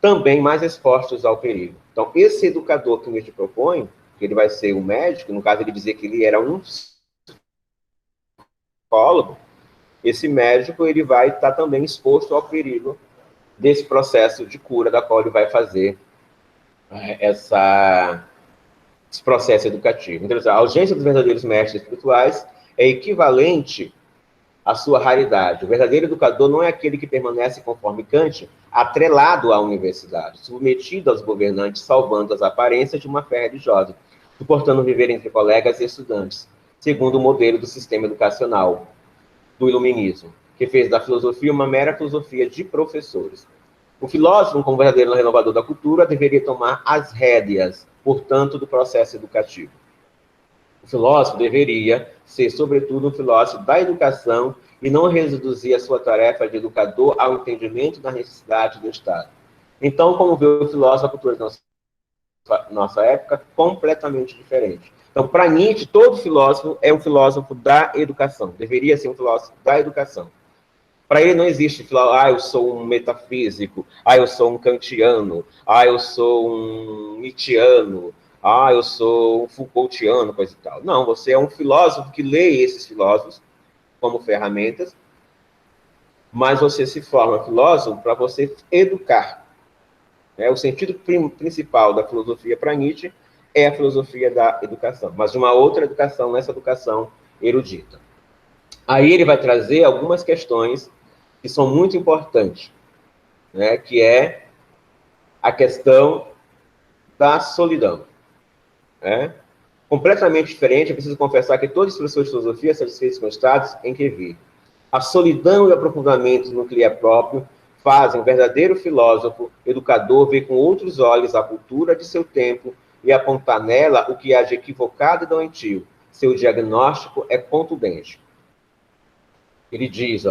também mais expostos ao perigo. Então, esse educador que Nietzsche propõe, que ele vai ser um médico, no caso ele dizer que ele era um psicólogo, esse médico ele vai estar também exposto ao perigo desse processo de cura da qual ele vai fazer esse processo educativo. Então, a ausência dos verdadeiros mestres espirituais é equivalente à sua raridade. O verdadeiro educador não é aquele que permanece, conforme Kant, atrelado à universidade, submetido aos governantes, salvando as aparências de uma fé religiosa, suportando viver entre colegas e estudantes, segundo o modelo do sistema educacional do iluminismo, que fez da filosofia uma mera filosofia de professores. O filósofo, como verdadeiro renovador da cultura, deveria tomar as rédeas, portanto, do processo educativo. O filósofo deveria ser, sobretudo, um filósofo da educação e não reduzir a sua tarefa de educador ao entendimento da necessidade do Estado. Então, como vê o filósofo, a cultura da nossa época, completamente diferente. Então, para Nietzsche, todo filósofo é um filósofo da educação, deveria ser um filósofo da educação. Para ele não existe falar, eu sou um metafísico, eu sou um kantiano, eu sou um nietzschiano, eu sou Foucaultiano, coisa e tal. Não, você é um filósofo que lê esses filósofos como ferramentas, mas você se forma filósofo para você educar. O sentido principal da filosofia para Nietzsche é a filosofia da educação, mas de uma outra educação, nessa educação erudita. Aí ele vai trazer algumas questões que são muito importantes, né, que é a questão da solidão. Né? Completamente diferente, eu preciso confessar que todos os professores de filosofia são satisfeitos com estados em que vivem. A solidão e o aprofundamento no que lhe é próprio fazem o verdadeiro filósofo, educador, ver com outros olhos a cultura de seu tempo e apontar nela o que há de equivocado e doentio. Seu diagnóstico é contundente. Ele diz,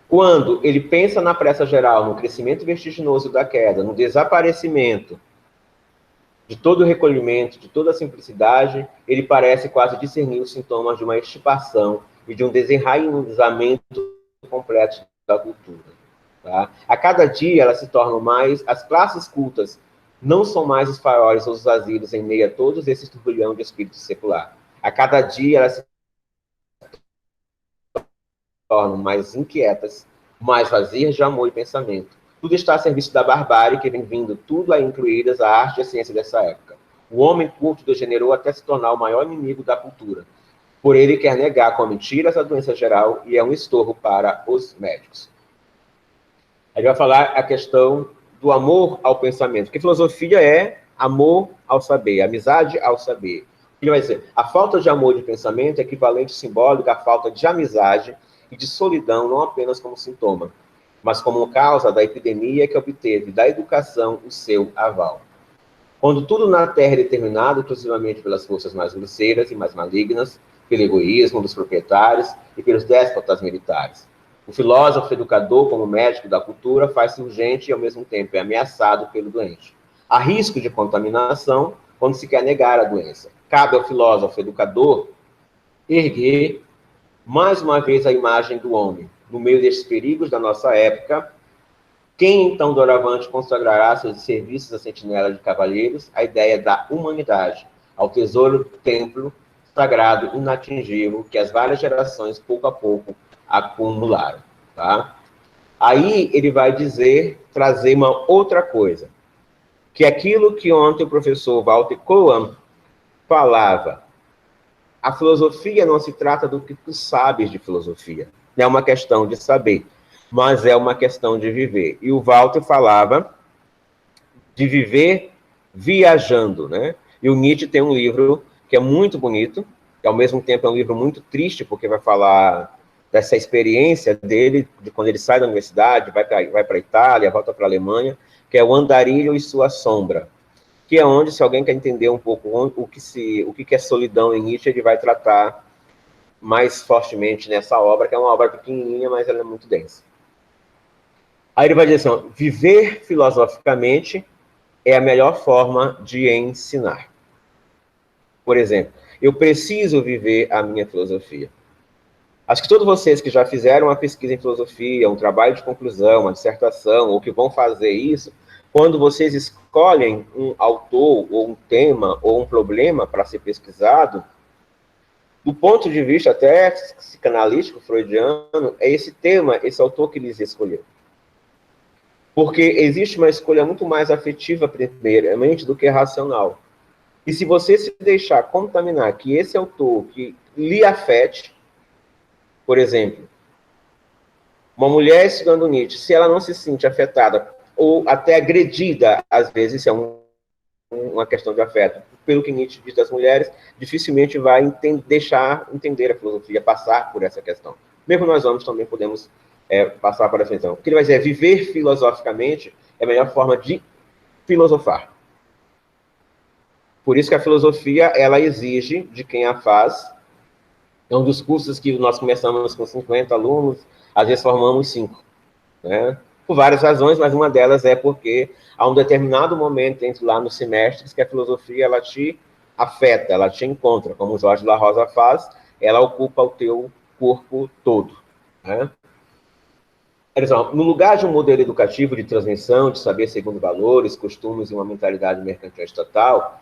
quando ele pensa na pressa geral, no crescimento vertiginoso da queda, no desaparecimento de todo o recolhimento, de toda a simplicidade, ele parece quase discernir os sintomas de uma extirpação e de um desenraizamento completo da cultura. Tá? A cada dia elas se tornam mais, as classes cultas não são mais os faróis ou os vazios em meio a todos esses turbilhão de espírito secular. A cada dia elas se tornam mais inquietas, mais vazias de amor e pensamento. Tudo está a serviço da barbárie que vem vindo, tudo a incluídas a arte e a ciência dessa época. O homem culto degenerou até se tornar o maior inimigo da cultura. Por ele quer negar com mentiras a doença geral e é um estorvo para os médicos. A gente vai falar a questão do amor ao pensamento, porque filosofia é amor ao saber, amizade ao saber. Ele vai dizer, a falta de amor de pensamento é equivalente simbólico à falta de amizade e de solidão, não apenas como sintoma, mas como causa da epidemia que obteve da educação o seu aval. Quando tudo na Terra é determinado exclusivamente pelas forças mais grosseiras e mais malignas, pelo egoísmo dos proprietários e pelos déspotas militares. O filósofo educador, como médico da cultura, faz-se urgente e, ao mesmo tempo, é ameaçado pelo doente. Há risco de contaminação quando se quer negar a doença. Cabe ao filósofo educador erguer, mais uma vez, a imagem do homem. No meio destes perigos da nossa época, quem, então, doravante, consagrará seus serviços à sentinela de cavalheiros, a ideia da humanidade, ao tesouro do templo sagrado inatingível que as várias gerações, pouco a pouco, acumularam. Tá? Aí ele vai trazer uma outra coisa, que aquilo que ontem o professor Walter Cohen falava, a filosofia não se trata do que tu sabes de filosofia, não é uma questão de saber, mas é uma questão de viver. E o Walter falava de viver viajando, né? E o Nietzsche tem um livro que é muito bonito, que ao mesmo tempo é um livro muito triste, porque vai falar dessa experiência dele, de quando ele sai da universidade, vai para a Itália, volta para a Alemanha, que é O Andarilho e Sua Sombra, que é onde, se alguém quer entender um pouco o que é solidão em Nietzsche, ele vai tratar mais fortemente nessa obra, que é uma obra pequenininha, mas ela é muito densa. Aí ele vai dizer assim, viver filosoficamente é a melhor forma de ensinar. Por exemplo, eu preciso viver a minha filosofia. Acho que todos vocês que já fizeram uma pesquisa em filosofia, um trabalho de conclusão, uma dissertação, ou que vão fazer isso, quando vocês escolhem um autor, ou um tema, ou um problema para ser pesquisado, do ponto de vista até psicanalítico, freudiano, é esse tema, esse autor que eles escolheram. Porque existe uma escolha muito mais afetiva, primeiramente, do que racional. E se você se deixar contaminar que esse autor que lhe afete, por exemplo, uma mulher estudando Nietzsche, se ela não se sente afetada ou até agredida, às vezes, isso é uma questão de afeto, pelo que Nietzsche diz das mulheres, dificilmente vai deixar entender a filosofia, passar por essa questão. Mesmo nós homens também podemos passar por essa questão. O que ele vai dizer é viver filosoficamente é a melhor forma de filosofar. Por isso que a filosofia, ela exige de quem a faz. É um dos cursos que nós começamos com 50 alunos, às vezes formamos 5. Né? Por várias razões, mas uma delas é porque há um determinado momento entre lá nos semestres que a filosofia ela te afeta, ela te encontra, como o Jorge La Rosa faz, ela ocupa o teu corpo todo. Né? No lugar de um modelo educativo de transmissão, de saber segundo valores, costumes e uma mentalidade mercantil estatal,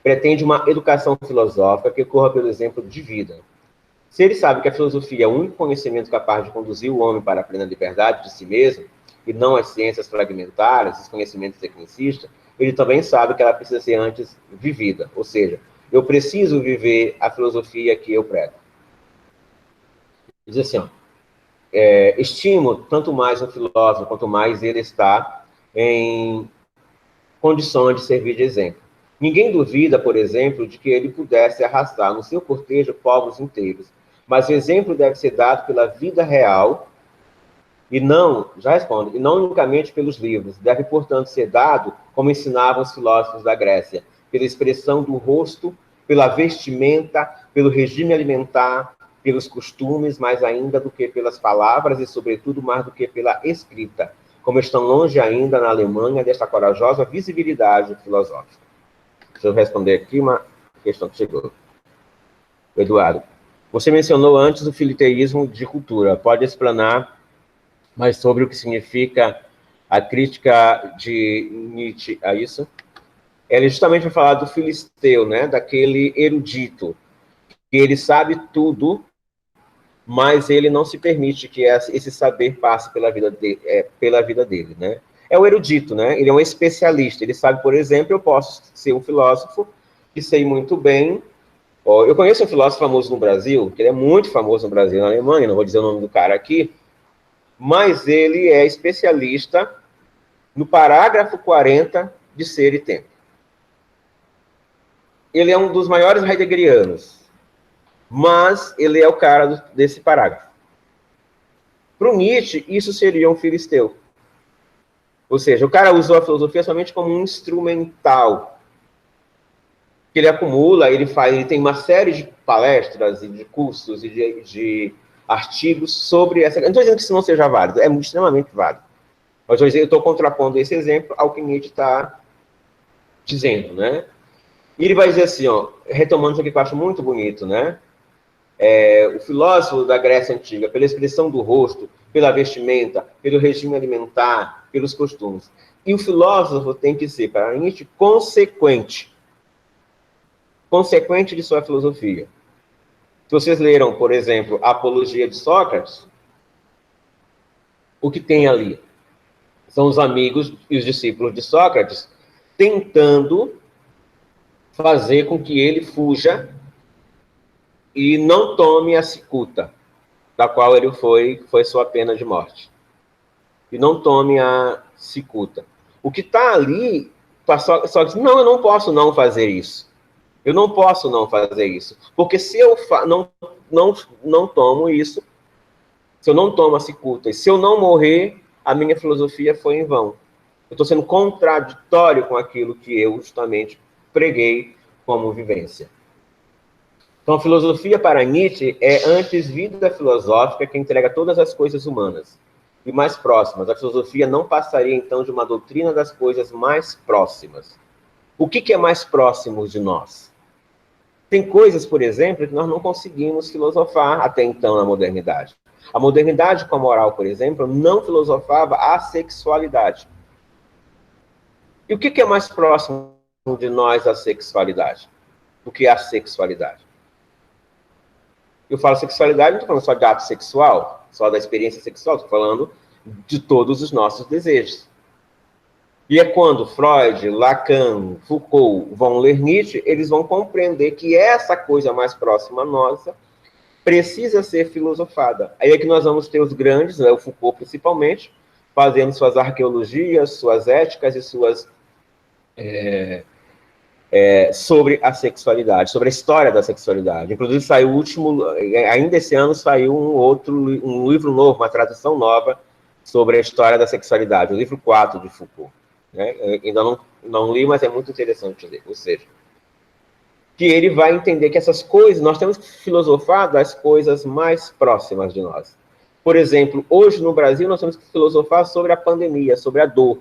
pretende uma educação filosófica que corra pelo exemplo de vida. Se ele sabe que a filosofia é o único conhecimento capaz de conduzir o homem para a plena liberdade de si mesmo, e não as ciências fragmentárias, os conhecimentos tecnicistas, ele também sabe que ela precisa ser antes vivida. Ou seja, eu preciso viver a filosofia que eu prego. Diz assim, ó, estimo tanto mais um filósofo, quanto mais ele está em condições de servir de exemplo. Ninguém duvida, por exemplo, de que ele pudesse arrastar no seu cortejo povos inteiros, mas o exemplo deve ser dado pela vida real e não, já respondo, e não unicamente pelos livros. Deve, portanto, ser dado como ensinavam os filósofos da Grécia, pela expressão do rosto, pela vestimenta, pelo regime alimentar, pelos costumes, mais ainda do que pelas palavras e, sobretudo, mais do que pela escrita, como estão longe ainda na Alemanha desta corajosa visibilidade filosófica. Deixa eu responder aqui uma questão que chegou. Eduardo, você mencionou antes o filiteísmo de cultura. Pode explanar mais sobre o que significa a crítica de Nietzsche a isso? Ele justamente vai falar do filisteu, né? Daquele erudito, que ele sabe tudo, mas ele não se permite que esse saber passe pela vida dele, né? É o erudito, né? Ele é um especialista. Ele sabe, por exemplo, eu posso ser um filósofo que sei muito bem. Eu conheço um filósofo famoso no Brasil, que ele é muito famoso no Brasil, na Alemanha, não vou dizer o nome do cara aqui, mas ele é especialista no parágrafo 40 de Ser e Tempo. Ele é um dos maiores heideggerianos, mas ele é o cara desse parágrafo. Para o Nietzsche, isso seria um filisteu. Ou seja, o cara usou a filosofia somente como um instrumental. Que ele acumula, ele tem uma série de palestras e de cursos e de artigos sobre essa... Eu não estou dizendo que isso não seja válido, é extremamente válido. Mas eu estou contrapondo esse exemplo ao que Nietzsche está dizendo, né? E ele vai dizer assim, ó, retomando isso aqui que eu acho muito bonito, né? O filósofo da Grécia Antiga, pela expressão do rosto, pela vestimenta, pelo regime alimentar, pelos costumes. E o filósofo tem que ser, para Nietzsche, consequente de sua filosofia. Se vocês leram, por exemplo, a Apologia de Sócrates, o que tem ali? São os amigos e os discípulos de Sócrates tentando fazer com que ele fuja e não tome a cicuta, da qual ele foi sua pena de morte. E não tome a cicuta. O que está ali, Sócrates, não, eu não posso não fazer isso. Eu não posso não fazer isso. Porque se eu não tomo isso, se eu não tomo a cicuta, e se eu não morrer, a minha filosofia foi em vão. Eu estou sendo contraditório com aquilo que eu justamente preguei como vivência. Então, a filosofia para Nietzsche é antes vida filosófica que entrega todas as coisas humanas e mais próximas. A filosofia não passaria, então, de uma doutrina das coisas mais próximas. O que é mais próximo de nós? Tem coisas, por exemplo, que nós não conseguimos filosofar até então na modernidade. A modernidade com a moral, por exemplo, não filosofava a sexualidade. E o que é mais próximo de nós a sexualidade? Do que a sexualidade? Eu falo sexualidade, não estou falando só de ato sexual, só da experiência sexual, estou falando de todos os nossos desejos. E é quando Freud, Lacan, Foucault vão ler Nietzsche, eles vão compreender que essa coisa mais próxima nossa precisa ser filosofada. Aí é que nós vamos ter os grandes, né, o Foucault principalmente, fazendo suas arqueologias, suas éticas e suas... sobre a sexualidade, sobre a história da sexualidade. Inclusive, saiu o último, ainda esse ano, saiu um livro novo, uma tradução nova sobre a história da sexualidade, o livro 4 de Foucault. Né? Eu ainda não li, mas é muito interessante ler. Ou seja, que ele vai entender que essas coisas, nós temos que filosofar das coisas mais próximas de nós. Por exemplo, hoje no Brasil, nós temos que filosofar sobre a pandemia, sobre a dor.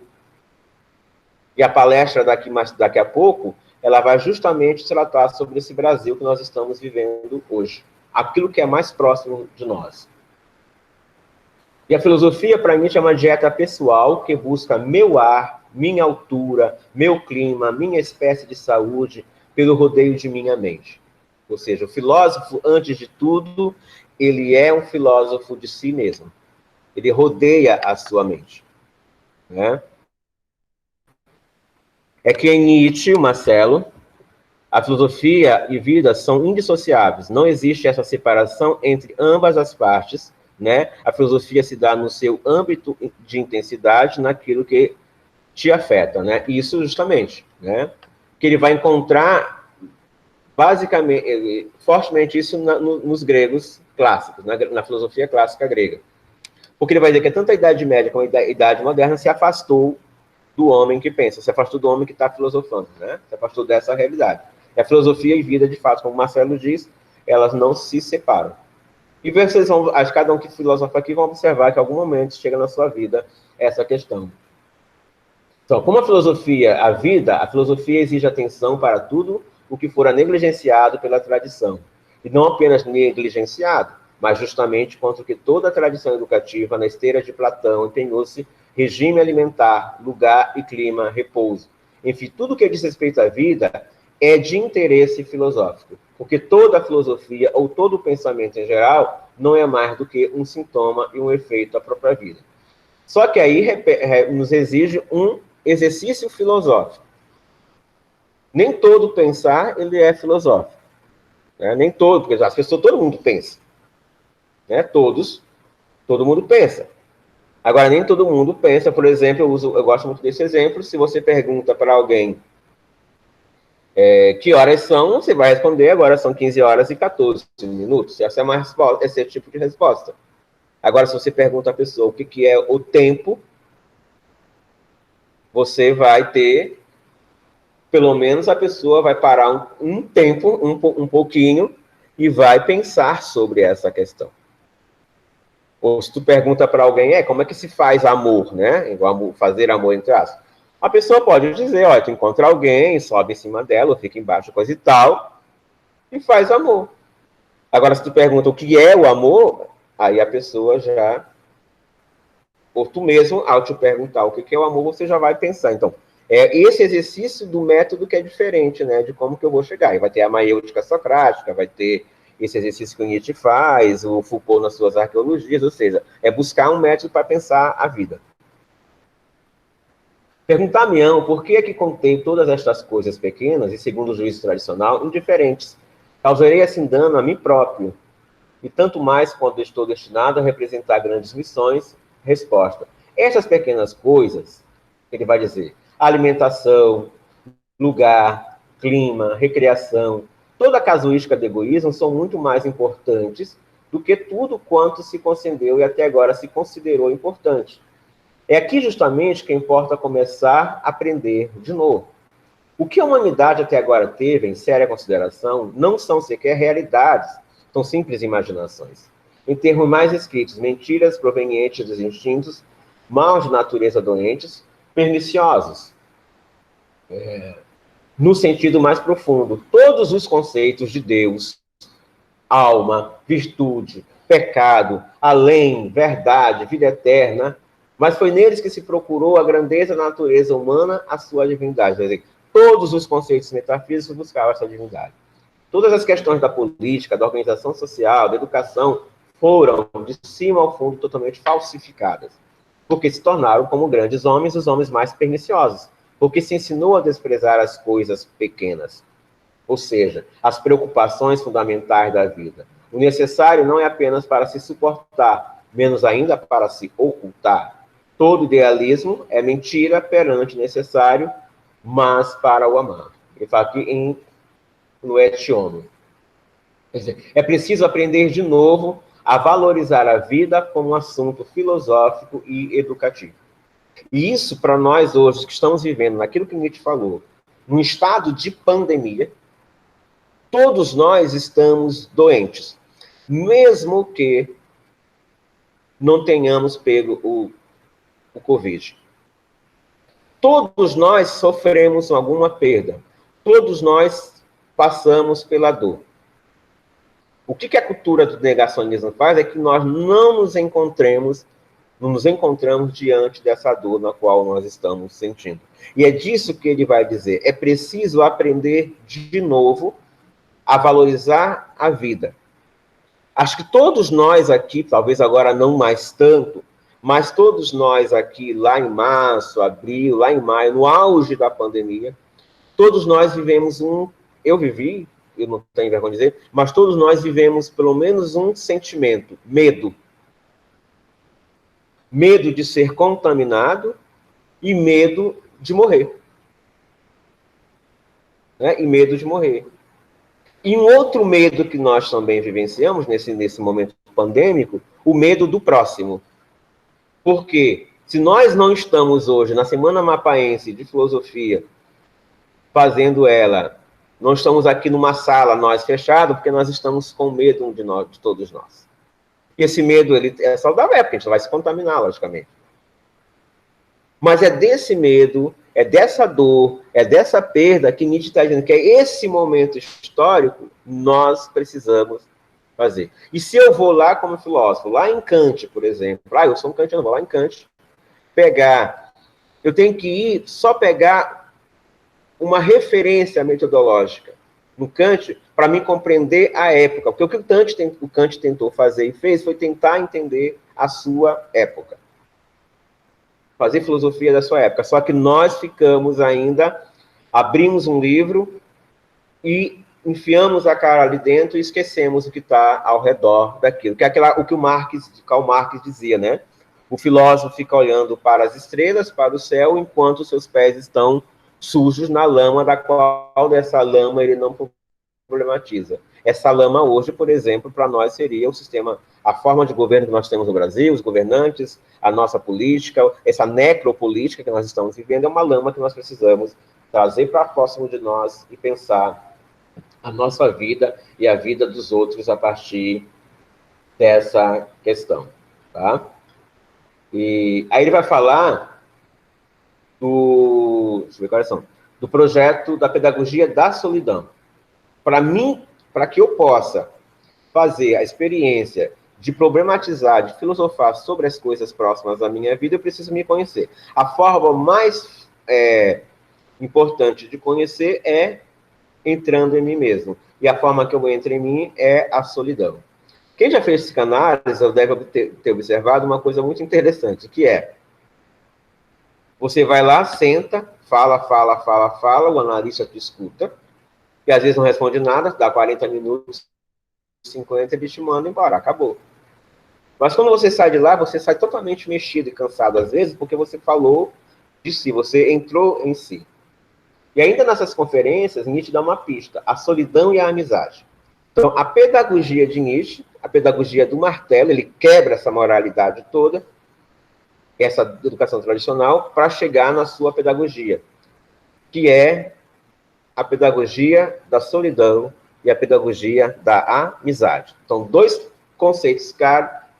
E a palestra daqui a pouco, ela vai justamente tratar sobre esse Brasil que nós estamos vivendo hoje. Aquilo que é mais próximo de nós. E a filosofia, para mim, é uma dieta pessoal que busca meu ar, minha altura, meu clima, minha espécie de saúde, pelo rodeio de minha mente. Ou seja, o filósofo, antes de tudo, ele é um filósofo de si mesmo. Ele rodeia a sua mente. Né? É que em Nietzsche, Marcelo, a filosofia e vida são indissociáveis. Não existe essa separação entre ambas as partes. Né? A filosofia se dá no seu âmbito de intensidade, naquilo que te afeta. Né? Isso justamente. Né? Que ele vai encontrar, basicamente, fortemente isso nos gregos clássicos, na filosofia clássica grega. Porque ele vai dizer que tanto a Idade Média como a Idade Moderna se afastou do homem que pensa, se afastou do homem que está filosofando, né? Se afastou dessa realidade. E a filosofia e vida, de fato, como o Marcelo diz, elas não se separam. E vocês vão, cada um que filosofa aqui vão observar que em algum momento chega na sua vida essa questão. Então, como a filosofia, a vida, a filosofia exige atenção para tudo o que fora negligenciado pela tradição. E não apenas negligenciado, mas justamente contra o que toda a tradição educativa, na esteira de Platão, empenhou-se: regime alimentar, lugar e clima, repouso. Enfim, tudo que diz respeito à vida é de interesse filosófico, porque toda a filosofia, ou todo o pensamento em geral, não é mais do que um sintoma e um efeito da própria vida. Só que aí nos exige um exercício filosófico. Nem todo pensar ele é filosófico. Né? Nem todo, porque as pessoas, todo mundo pensa. Né? Todo mundo pensa. Agora, nem todo mundo pensa, por exemplo, eu gosto muito desse exemplo, se você pergunta para alguém que horas são, você vai responder, agora são 15 horas e 14 minutos. Essa é uma resposta, esse é o tipo de resposta. Agora, se você pergunta à pessoa o que é o tempo, você vai ter, pelo menos a pessoa vai parar um tempo, um pouquinho, e vai pensar sobre essa questão. Ou se tu pergunta para alguém, como é que se faz amor, né? Fazer amor entre aspas. A pessoa pode dizer, tu encontra alguém, sobe em cima dela, ou fica embaixo, coisa e tal, e faz amor. Agora, se tu pergunta o que é o amor, aí a pessoa já, ou tu mesmo, ao te perguntar o que é o amor, você já vai pensar. Então, é esse exercício do método que é diferente, né? De como que eu vou chegar. E vai ter a maiêutica socrática, vai ter esse exercício que o Nietzsche faz, o Foucault nas suas arqueologias, ou seja, é buscar um método para pensar a vida. Perguntar-me-ão por que é que contém todas estas coisas pequenas e, segundo o juízo tradicional, indiferentes. Causarei assim dano a mim próprio, e tanto mais quando estou destinado a representar grandes missões. Resposta: estas pequenas coisas, ele vai dizer, alimentação, lugar, clima, recreação, toda a casuística do egoísmo são muito mais importantes do que tudo quanto se concedeu e até agora se considerou importante. É aqui justamente que importa começar a aprender de novo. O que a humanidade até agora teve em séria consideração não são sequer realidades, são simples imaginações. Em termos mais escritos, mentiras provenientes dos instintos, maus de natureza doentes, perniciosos. No sentido mais profundo, todos os conceitos de Deus, alma, virtude, pecado, além, verdade, vida eterna, mas foi neles que se procurou a grandeza da natureza humana, a sua divindade. Quer dizer, todos os conceitos metafísicos buscavam essa divindade. Todas as questões da política, da organização social, da educação, foram, de cima ao fundo, totalmente falsificadas, porque se tornaram, como grandes homens, os homens mais perniciosos, porque se ensinou a desprezar as coisas pequenas, ou seja, as preocupações fundamentais da vida. O necessário não é apenas para se suportar, menos ainda para se ocultar. Todo idealismo é mentira perante o necessário, mas para o amar. Ele fala aqui no Et Homo. Quer dizer, é preciso aprender de novo a valorizar a vida como um assunto filosófico e educativo. E isso, para nós hoje, que estamos vivendo naquilo que Nietzsche falou, num estado de pandemia, todos nós estamos doentes, mesmo que não tenhamos pego o Covid. Todos nós sofremos alguma perda. Todos nós passamos pela dor. O que a cultura do negacionismo faz é que nós não nos encontremos não nos encontramos diante dessa dor na qual nós estamos sentindo. E é disso que ele vai dizer. É preciso aprender de novo a valorizar a vida. Acho que todos nós aqui, talvez agora não mais tanto, mas todos nós aqui, lá em março, abril, lá em maio, no auge da pandemia, todos nós vivemos eu vivi, eu não tenho vergonha de dizer, mas todos nós vivemos pelo menos um sentimento, medo. Medo de ser contaminado e medo de morrer. Né? E medo de morrer. E um outro medo que nós também vivenciamos nesse momento pandêmico, o medo do próximo. Porque se nós não estamos hoje na Semana Mapaense de Filosofia, fazendo ela, não estamos aqui numa sala, nós fechados, porque nós estamos com medo de todos nós. E esse medo, ele é saudável, porque a gente vai se contaminar, logicamente. Mas é desse medo, é dessa dor, é dessa perda que Nietzsche está dizendo que é esse momento histórico nós precisamos fazer. E se eu vou lá como filósofo, lá em Kant, por exemplo, eu sou um kantiano, vou lá em Kant, eu tenho que ir só pegar uma referência metodológica no Kant para me compreender a época. Porque o que o Kant tentou fazer e fez foi tentar entender a sua época. Fazer filosofia da sua época. Só que nós ficamos ainda, abrimos um livro e enfiamos a cara ali dentro e esquecemos o que está ao redor daquilo. Que é o que o Karl Marx dizia, né? O filósofo fica olhando para as estrelas, para o céu, enquanto os seus pés estão sujos na lama, da qual dessa lama ele não problematiza. Essa lama hoje, por exemplo, para nós seria o sistema, a forma de governo que nós temos no Brasil, os governantes, a nossa política, essa necropolítica que nós estamos vivendo, é uma lama que nós precisamos trazer para próximo de nós e pensar a nossa vida e a vida dos outros a partir dessa questão, tá? E aí ele vai falar do projeto da pedagogia da solidão. Para mim, para que eu possa fazer a experiência de problematizar, de filosofar sobre as coisas próximas da minha vida, eu preciso me conhecer. A forma mais importante de conhecer é entrando em mim mesmo. E a forma que eu entro em mim é a solidão. Quem já fez psicanálise deve ter observado uma coisa muito interessante, que é, você vai lá, senta, fala, o analista te escuta, e às vezes não responde nada, dá 40 minutos, 50, ele te manda embora, acabou. Mas quando você sai de lá, você sai totalmente mexido e cansado, às vezes, porque você falou de si, você entrou em si. E ainda nessas conferências, Nietzsche dá uma pista, a solidão e a amizade. Então, a pedagogia de Nietzsche, a pedagogia do martelo, ele quebra essa moralidade toda, essa educação tradicional, para chegar na sua pedagogia, que é a pedagogia da solidão e a pedagogia da amizade. Então, dois conceitos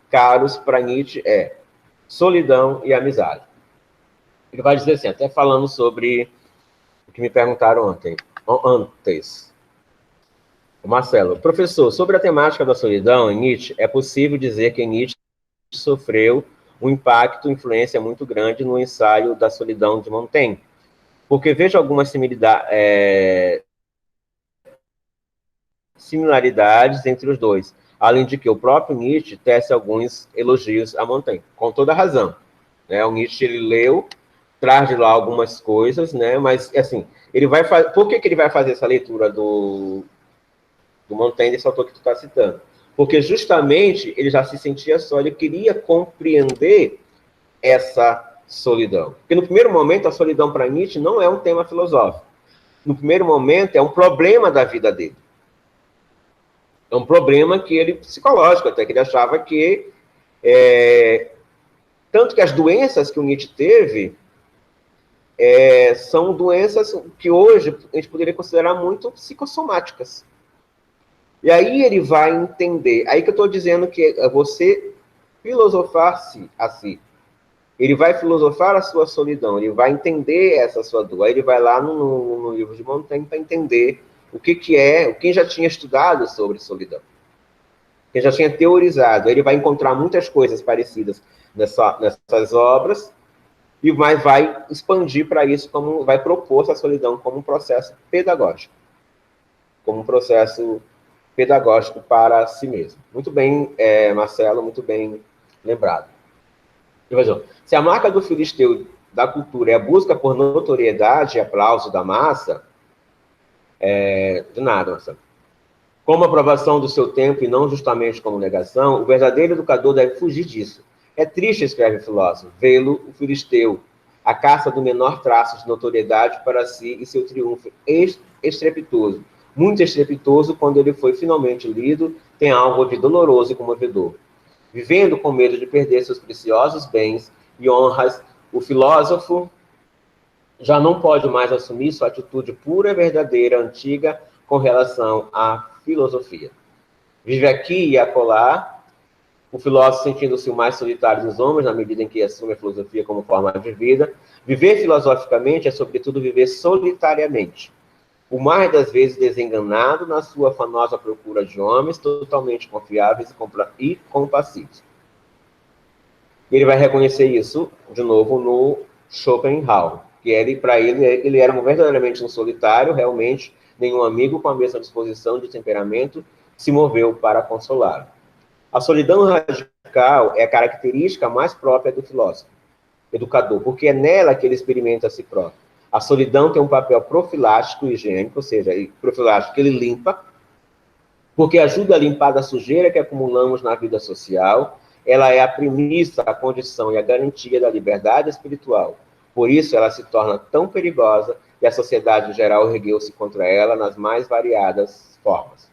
caros para Nietzsche é solidão e amizade. Ele vai dizer assim, até falando sobre o que me perguntaram antes. Marcelo, professor, sobre a temática da solidão em Nietzsche, é possível dizer que Nietzsche sofreu um impacto, influência muito grande no ensaio da solidão de Montaigne. Porque vejo algumas similaridades entre os dois, além de que o próprio Nietzsche tece alguns elogios a Montaigne, com toda razão. Né? O Nietzsche, ele leu, traz de lá algumas coisas, né? Mas, assim, ele vai por que ele vai fazer essa leitura do Montaigne, desse autor que tu está citando? Porque justamente ele já se sentia só, ele queria compreender essa solidão. Porque no primeiro momento, a solidão para Nietzsche não é um tema filosófico. No primeiro momento, é um problema da vida dele. É um problema que ele, psicológico, até que ele achava que... tanto que as doenças que o Nietzsche teve são doenças que hoje a gente poderia considerar muito psicossomáticas. E aí ele vai entender, aí que eu estou dizendo que é você filosofar-se a si. Ele vai filosofar a sua solidão, ele vai entender essa sua dor. Aí ele vai lá no livro de Montaigne para entender o que é, quem já tinha estudado sobre solidão, quem já tinha teorizado. Ele vai encontrar muitas coisas parecidas nessas obras, e vai expandir para isso, vai propor essa solidão como um processo pedagógico. Como um processo pedagógico para si mesmo. Muito bem, Marcelo, muito bem lembrado. Se a marca do filisteu da cultura é a busca por notoriedade e aplauso da massa, de nada, Marcelo. Como aprovação do seu tempo e não justamente como negação, o verdadeiro educador deve fugir disso. É triste, escreve o filósofo, vê-lo, o filisteu, a caça do menor traço de notoriedade para si e seu triunfo estrepitoso. Muito estrepitoso quando ele foi finalmente lido, tem algo de doloroso e comovedor. Vivendo com medo de perder seus preciosos bens e honras, o filósofo já não pode mais assumir sua atitude pura, verdadeira, antiga, com relação à filosofia. Vive aqui e acolá, o filósofo sentindo-se o mais solitário dos homens, na medida em que assume a filosofia como forma de vida. Viver filosoficamente é, sobretudo, viver solitariamente. O mais das vezes desenganado na sua afanosa procura de homens totalmente confiáveis e compassivos. Ele vai reconhecer isso, de novo, no Schopenhauer, que para ele era verdadeiramente um solitário, realmente, nenhum amigo com a mesma disposição de temperamento se moveu para consolá-lo. A solidão radical é a característica mais própria do filósofo, educador, porque é nela que ele experimenta a si próprio. A solidão tem um papel profilático e higiênico, ou seja, profilático que ele limpa, porque ajuda a limpar da sujeira que acumulamos na vida social. Ela é a premissa, a condição e a garantia da liberdade espiritual. Por isso, ela se torna tão perigosa e a sociedade em geral ergueu-se contra ela nas mais variadas formas.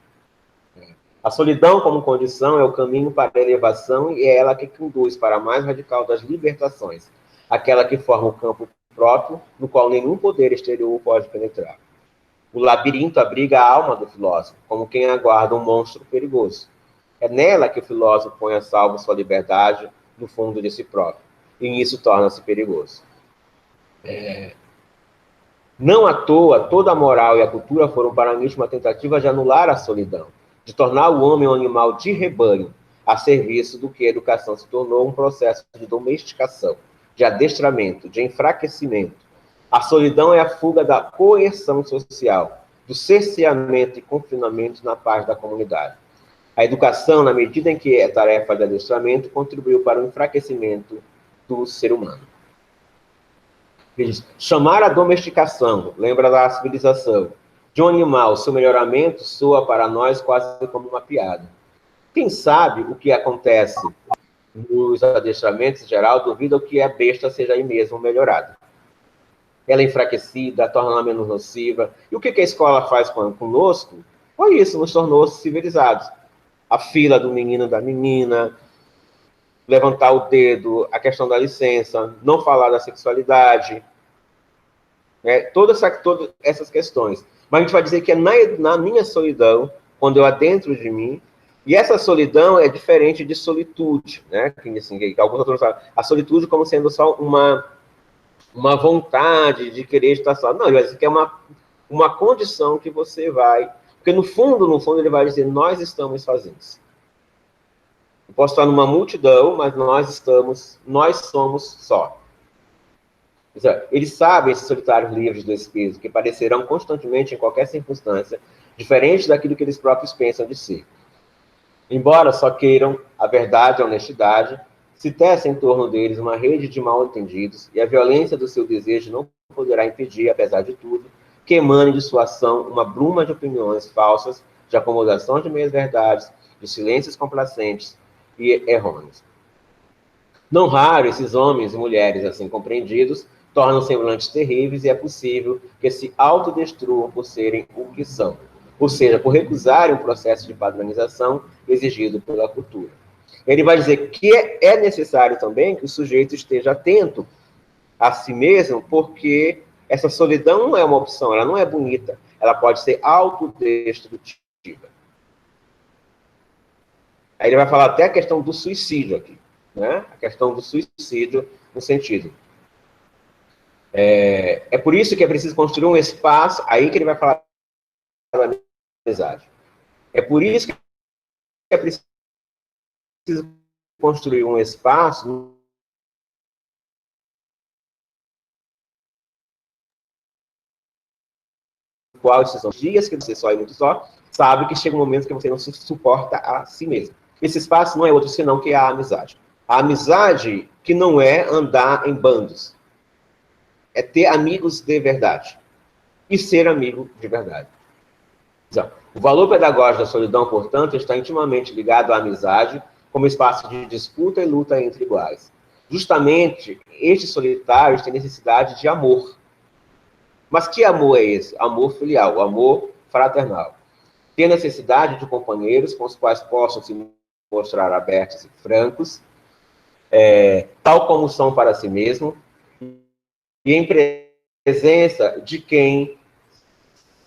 A solidão como condição é o caminho para a elevação e é ela que conduz para a mais radical das libertações, aquela que forma o campo próprio, no qual nenhum poder exterior pode penetrar. O labirinto abriga a alma do filósofo, como quem aguarda um monstro perigoso. É nela que o filósofo põe a salvo sua liberdade no fundo de si próprio, e nisso torna-se perigoso. Não à toa, toda a moral e a cultura foram para mim uma tentativa de anular a solidão, de tornar o homem um animal de rebanho, a serviço do que a educação se tornou um processo de domesticação, de adestramento, de enfraquecimento. A solidão é a fuga da coerção social, do cerceamento e confinamento na paz da comunidade. A educação, na medida em que é tarefa de adestramento, contribuiu para o enfraquecimento do ser humano. Chamar a domesticação, lembra da civilização, de um animal, seu melhoramento, soa para nós quase como uma piada. Quem sabe o que acontece nos adestramentos em geral, duvida que a besta seja aí mesmo melhorada. Ela é enfraquecida, torna-la menos nociva. E o que a escola faz conosco? Foi isso, nos tornou civilizados. A fila do menino da menina, levantar o dedo, a questão da licença, não falar da sexualidade, todas essas questões. Mas a gente vai dizer que é na minha solidão, quando eu adentro de mim, e essa solidão é diferente de solitude, né? Assim, que alguns autores falam, a solitude como sendo só uma vontade de querer estar só. Não, isso aqui é uma condição que você vai... Porque no fundo, ele vai dizer, nós estamos sozinhos. Eu posso estar numa multidão, mas nós somos só. Eles sabem, esses solitários livres do espírito, que parecerão constantemente, em qualquer circunstância, diferentes daquilo que eles próprios pensam de si. Embora só queiram a verdade e a honestidade, se tece em torno deles uma rede de mal-entendidos, e a violência do seu desejo não poderá impedir, apesar de tudo, que emane de sua ação uma bruma de opiniões falsas, de acomodação de meias-verdades, de silêncios complacentes e errôneos. Não raro, esses homens e mulheres assim compreendidos tornam semblantes terríveis e é possível que se autodestruam por serem o que são, ou seja, por recusarem o processo de padronização exigido pela cultura. Ele vai dizer que é necessário também que o sujeito esteja atento a si mesmo, porque essa solidão não é uma opção, ela não é bonita, ela pode ser autodestrutiva. Aí ele vai falar até a questão do suicídio aqui, né? A questão do suicídio no sentido. É por isso que é preciso construir um espaço, aí que ele vai falar da amizade. É por isso que é preciso construir um espaço qual esses são dias que você só e muito só, sabe que chega um momento que você não se suporta a si mesmo. Esse espaço não é outro senão que é a amizade. A amizade que não é andar em bandos. É ter amigos de verdade. E ser amigo de verdade. O valor pedagógico da solidão, portanto, está intimamente ligado à amizade como espaço de disputa e luta entre iguais. Justamente, estes solitários têm necessidade de amor. Mas que amor é esse? Amor filial, amor fraternal. Tem necessidade de companheiros com os quais possam se mostrar abertos e francos, tal como são para si mesmo, e em presença de quem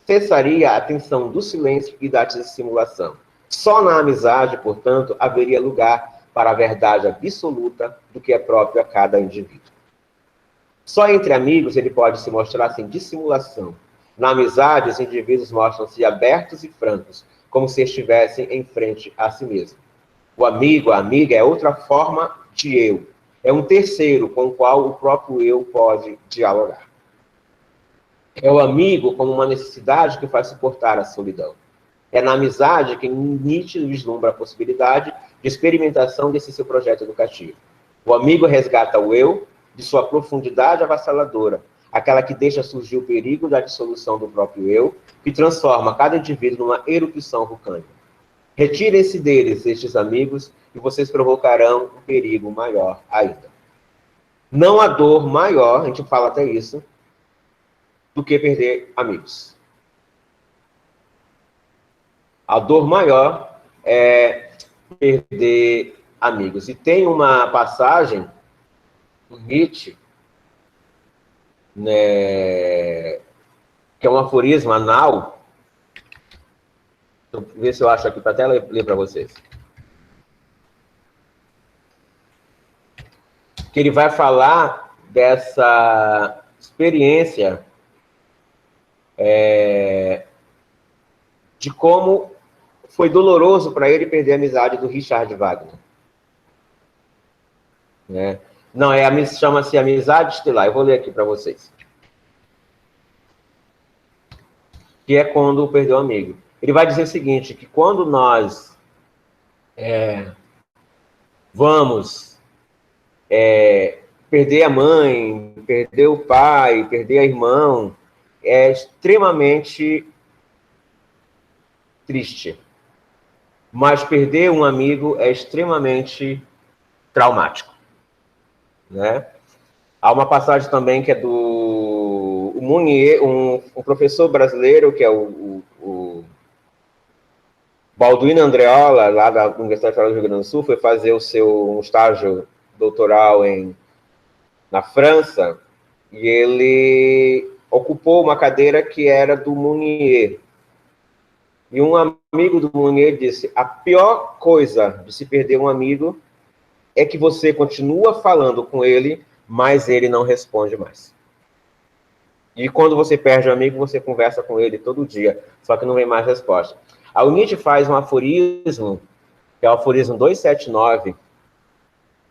cessaria a tensão do silêncio e da dissimulação. Só na amizade, portanto, haveria lugar para a verdade absoluta do que é próprio a cada indivíduo. Só entre amigos ele pode se mostrar sem dissimulação. Na amizade, os indivíduos mostram-se abertos e francos, como se estivessem em frente a si mesmo. O amigo, a amiga, é outra forma de eu. É um terceiro com o qual o próprio eu pode dialogar. É o amigo como uma necessidade que faz suportar a solidão. É na amizade que Nietzsche vislumbra a possibilidade de experimentação desse seu projeto educativo. O amigo resgata o eu de sua profundidade avassaladora, aquela que deixa surgir o perigo da dissolução do próprio eu, que transforma cada indivíduo numa erupção vulcânica. Retirem-se deles, estes amigos, e vocês provocarão um perigo maior ainda. Não há dor maior, a gente fala até isso, do que perder amigos. A dor maior é perder amigos. E tem uma passagem do Nietzsche, né, que é um aforismo anal. Deixa eu ver se eu acho aqui para até ler para vocês. Que ele vai falar dessa experiência de como foi doloroso para ele perder a amizade do Richard Wagner. Né? Não, chama-se Amizade Estelar. Eu vou ler aqui para vocês. Que é quando perdeu um amigo. Ele vai dizer o seguinte, que quando nós vamos perder a mãe, perder o pai, perder a irmão, é extremamente triste. Mas perder um amigo é extremamente traumático. Né? Há uma passagem também que é do Mounier, um professor brasileiro, que é o Balduino Andreola, lá da Universidade Federal do Rio Grande do Sul, foi fazer um estágio doutoral na França, e ele ocupou uma cadeira que era do Mounier. E um amigo do Mounier disse, a pior coisa de se perder um amigo é que você continua falando com ele, mas ele não responde mais. E quando você perde um amigo, você conversa com ele todo dia, só que não vem mais resposta. A Nietzsche faz um aforismo, que é o aforismo 279,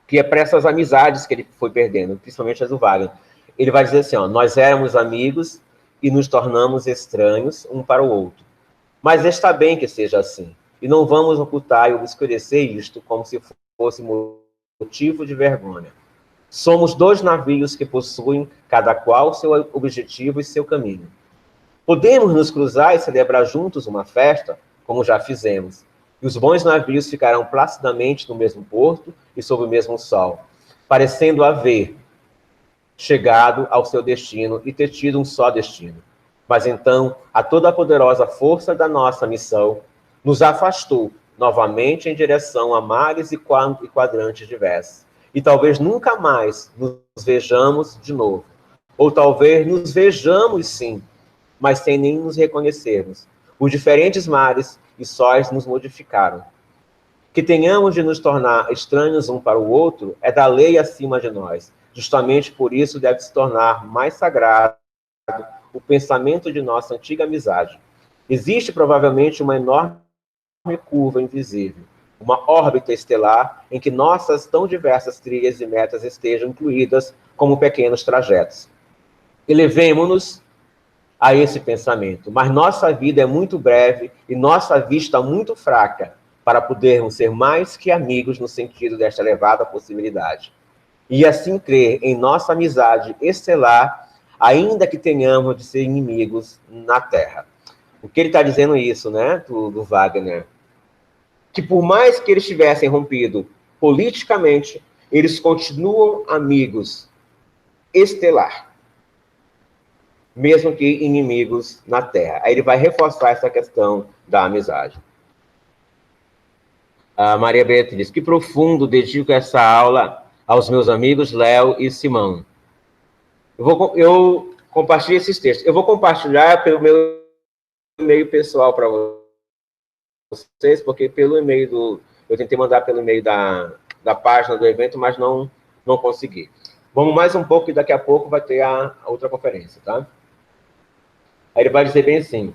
que é para essas amizades que ele foi perdendo, principalmente as do Wagner. Ele vai dizer assim, ó, nós éramos amigos e nos tornamos estranhos um para o outro. Mas está bem que seja assim, e não vamos ocultar e obscurecer isto como se fosse motivo de vergonha. Somos dois navios que possuem, cada qual, seu objetivo e seu caminho. Podemos nos cruzar e celebrar juntos uma festa, como já fizemos, e os bons navios ficarão placidamente no mesmo porto e sob o mesmo sol, parecendo haver chegado ao seu destino e ter tido um só destino. Mas então, a toda a poderosa força da nossa missão nos afastou novamente em direção a mares e quadrantes diversos. E talvez nunca mais nos vejamos de novo. Ou talvez nos vejamos sim, mas sem nem nos reconhecermos. Os diferentes mares e sóis nos modificaram. Que tenhamos de nos tornar estranhos um para o outro é da lei acima de nós. Justamente por isso deve se tornar mais sagrado o pensamento de nossa antiga amizade. Existe provavelmente uma enorme curva invisível, uma órbita estelar em que nossas tão diversas trilhas e metas estejam incluídas como pequenos trajetos. Elevemo-nos a esse pensamento. Mas nossa vida é muito breve e nossa vista muito fraca para podermos ser mais que amigos no sentido desta elevada possibilidade. E assim crer em nossa amizade estelar, ainda que tenhamos de ser inimigos na Terra. O que ele está dizendo isso, né, do Wagner? Que por mais que eles tivessem rompido politicamente, eles continuam amigos estelar, mesmo que inimigos na Terra. Aí ele vai reforçar essa questão da amizade. A Maria Beatriz, que profundo, dedico essa aula aos meus amigos Léo e Simão. Eu compartilho esses textos. Eu vou compartilhar pelo meu e-mail pessoal para vocês, porque pelo e-mail eu tentei mandar pelo e-mail da página do evento, mas não consegui. Vamos mais um pouco e daqui a pouco vai ter a outra conferência, tá? Aí ele vai dizer bem assim.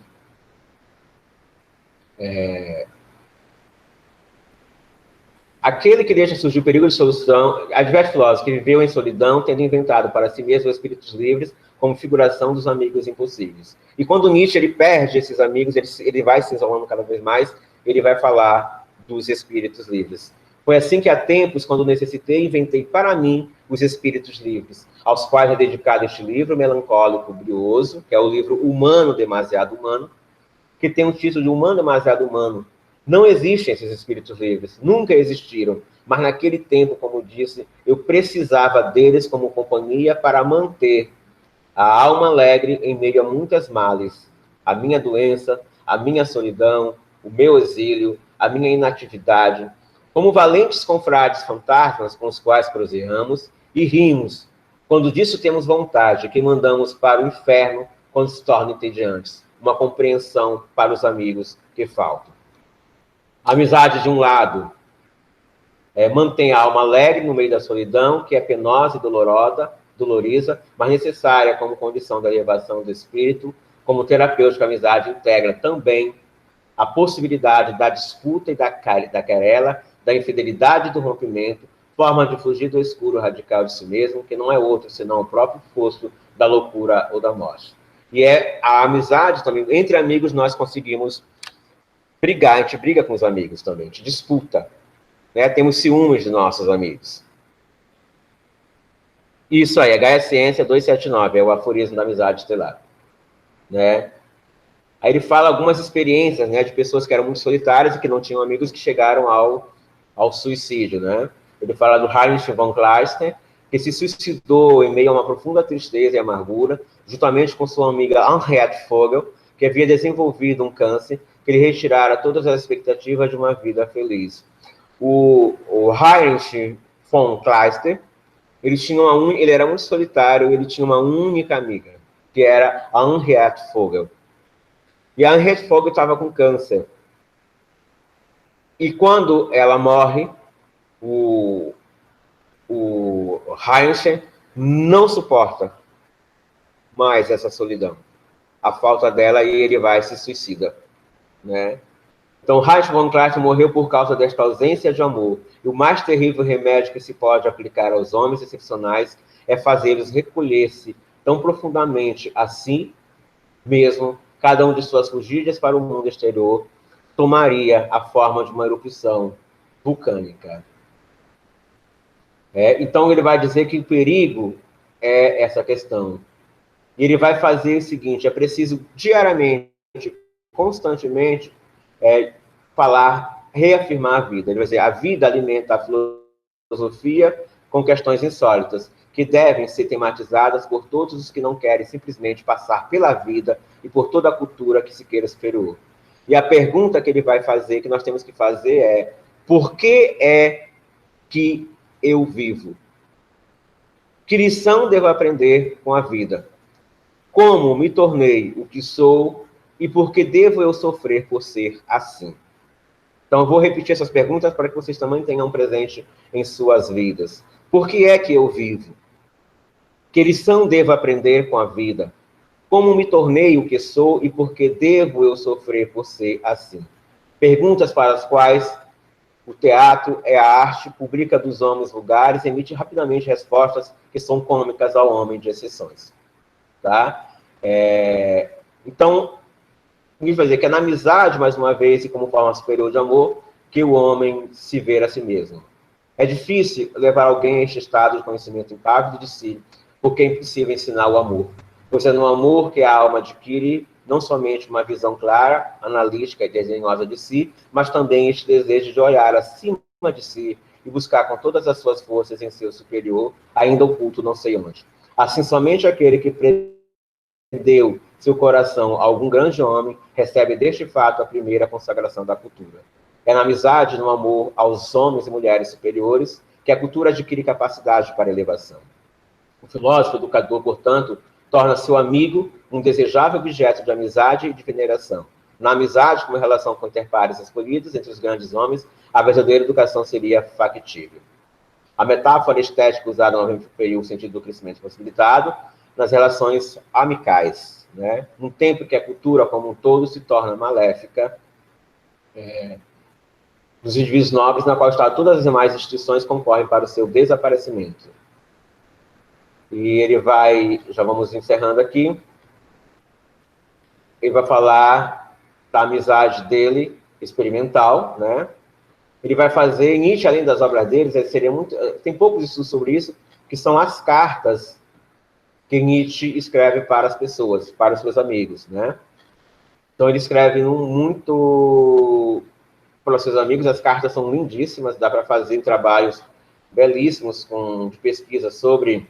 Aquele que deixa surgir o perigo de solução, há diversos filósofos que viveu em solidão, tendo inventado para si mesmo espíritos livres como figuração dos amigos impossíveis. E quando Nietzsche ele perde esses amigos, ele vai se isolando cada vez mais, ele vai falar dos espíritos livres. Foi assim que há tempos, quando necessitei, inventei para mim os espíritos livres, aos quais é dedicado este livro melancólico, brioso, que é o livro Humano Demasiado Humano, que tem o título de Humano Demasiado Humano. Não existem esses espíritos livres, nunca existiram, mas naquele tempo, como disse, eu precisava deles como companhia para manter a alma alegre em meio a muitas males, a minha doença, a minha solidão, o meu exílio, a minha inatividade, como valentes confrades fantasmas com os quais proseamos e rimos, quando disso temos vontade, que mandamos para o inferno quando se tornam entediantes, uma compreensão para os amigos que faltam. A amizade, de um lado, mantém a alma alegre no meio da solidão, que é penosa e doloriza, mas necessária como condição da elevação do espírito. Como terapêutica, a amizade integra também a possibilidade da disputa e da querela, da infidelidade e do rompimento, forma de fugir do escuro radical de si mesmo, que não é outro senão o próprio fosso da loucura ou da morte. E a amizade também, entre amigos nós conseguimos brigar, a gente briga com os amigos também, a gente disputa, né? Temos ciúmes de nossos amigos. Isso aí, Gaia Ciência 279, é o aforismo da amizade estelar, né? Aí ele fala algumas experiências, né, de pessoas que eram muito solitárias e que não tinham amigos, que chegaram ao suicídio, né? Ele fala do Heinrich von Kleistner, que se suicidou em meio a uma profunda tristeza e amargura, juntamente com sua amiga Henriette Vogel, que havia desenvolvido um câncer que lhe retirara todas as expectativas de uma vida feliz. O Heinrich von Kleistner, ele era muito solitário, ele tinha uma única amiga, que era a Henriette Vogel. E a Henriette Vogel estava com câncer. E quando ela morre, o Heinrich não suporta mais essa solidão, a falta dela, e ele vai se suicida, né? Então, Heinrich von Kleistner morreu por causa desta ausência de amor. E o mais terrível remédio que se pode aplicar aos homens excepcionais é fazê-los recolher-se tão profundamente a si mesmo, cada um de suas fugidas para o mundo exterior, tomaria a forma de uma erupção vulcânica. Então, ele vai dizer que o perigo é essa questão. E ele vai fazer o seguinte: é preciso diariamente, constantemente, reafirmar a vida. Ele vai dizer: a vida alimenta a filosofia com questões insólitas, que devem ser tematizadas por todos os que não querem simplesmente passar pela vida e por toda a cultura que se queira superior. E a pergunta que ele vai fazer, que nós temos que fazer é: por que é que eu vivo? Que lição devo aprender com a vida? Como me tornei o que sou e por que devo eu sofrer por ser assim? Então, eu vou repetir essas perguntas para que vocês também tenham presente em suas vidas. Por que é que eu vivo? Que lição devo aprender com a vida? Como me tornei o que sou e por que devo eu sofrer por ser assim? Perguntas para as quais o teatro é a arte pública dos homens vulgares e emite rapidamente respostas que são cômicas ao homem de exceções. Tá? Então, a gente vai dizer que é na amizade, mais uma vez, e como forma superior de amor, que o homem se vê a si mesmo. É difícil levar alguém a este estado de conhecimento impávido de si, porque é impossível ensinar o amor. Pois é no amor que a alma adquire não somente uma visão clara, analítica e desenhosa de si, mas também este desejo de olhar acima de si e buscar com todas as suas forças em seu superior, ainda oculto não sei onde. Assim, somente aquele que deu seu coração a algum grande homem, recebe deste fato a primeira consagração da cultura. É na amizade, no amor aos homens e mulheres superiores, que a cultura adquire capacidade para elevação. O filósofo educador, portanto, torna seu amigo um desejável objeto de amizade e de veneração. Na amizade, como relação com interpares escolhidos entre os grandes homens, a verdadeira educação seria factível. A metáfora estética usada novamente foi o sentido do crescimento possibilitado nas relações amicais, né? Num tempo que a cultura como um todo se torna maléfica, dos indivíduos nobres, na qual todas as demais instituições concorrem para o seu desaparecimento. E ele vai, já vamos encerrando aqui, ele vai falar da amizade dele, experimental, né? Ele vai fazer, Nietzsche, além das obras dele, tem poucos estudos sobre isso, que são as cartas que Nietzsche escreve para as pessoas, para os seus amigos, né? Então, ele escreve muito para os seus amigos, as cartas são lindíssimas, dá para fazer trabalhos belíssimos de pesquisa sobre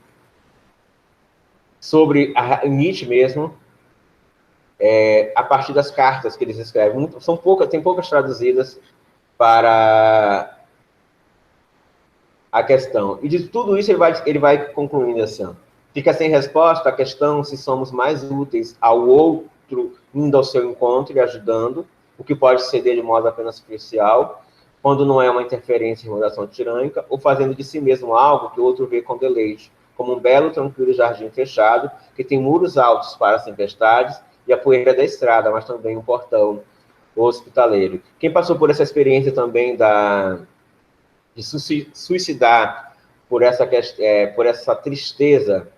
a Nietzsche mesmo, a partir das cartas que eles escrevem. Tem poucas traduzidas para a questão. E de tudo isso ele vai concluindo assim, ó. Fica sem resposta a questão se somos mais úteis ao outro indo ao seu encontro e ajudando, o que pode ceder de modo apenas superficial, quando não é uma interferência em relação tirânica, ou fazendo de si mesmo algo que o outro vê com deleite, como um belo, tranquilo jardim fechado, que tem muros altos para as tempestades e a poeira da estrada, mas também um portão hospitaleiro. Quem passou por essa experiência também de suicidar por essa tristeza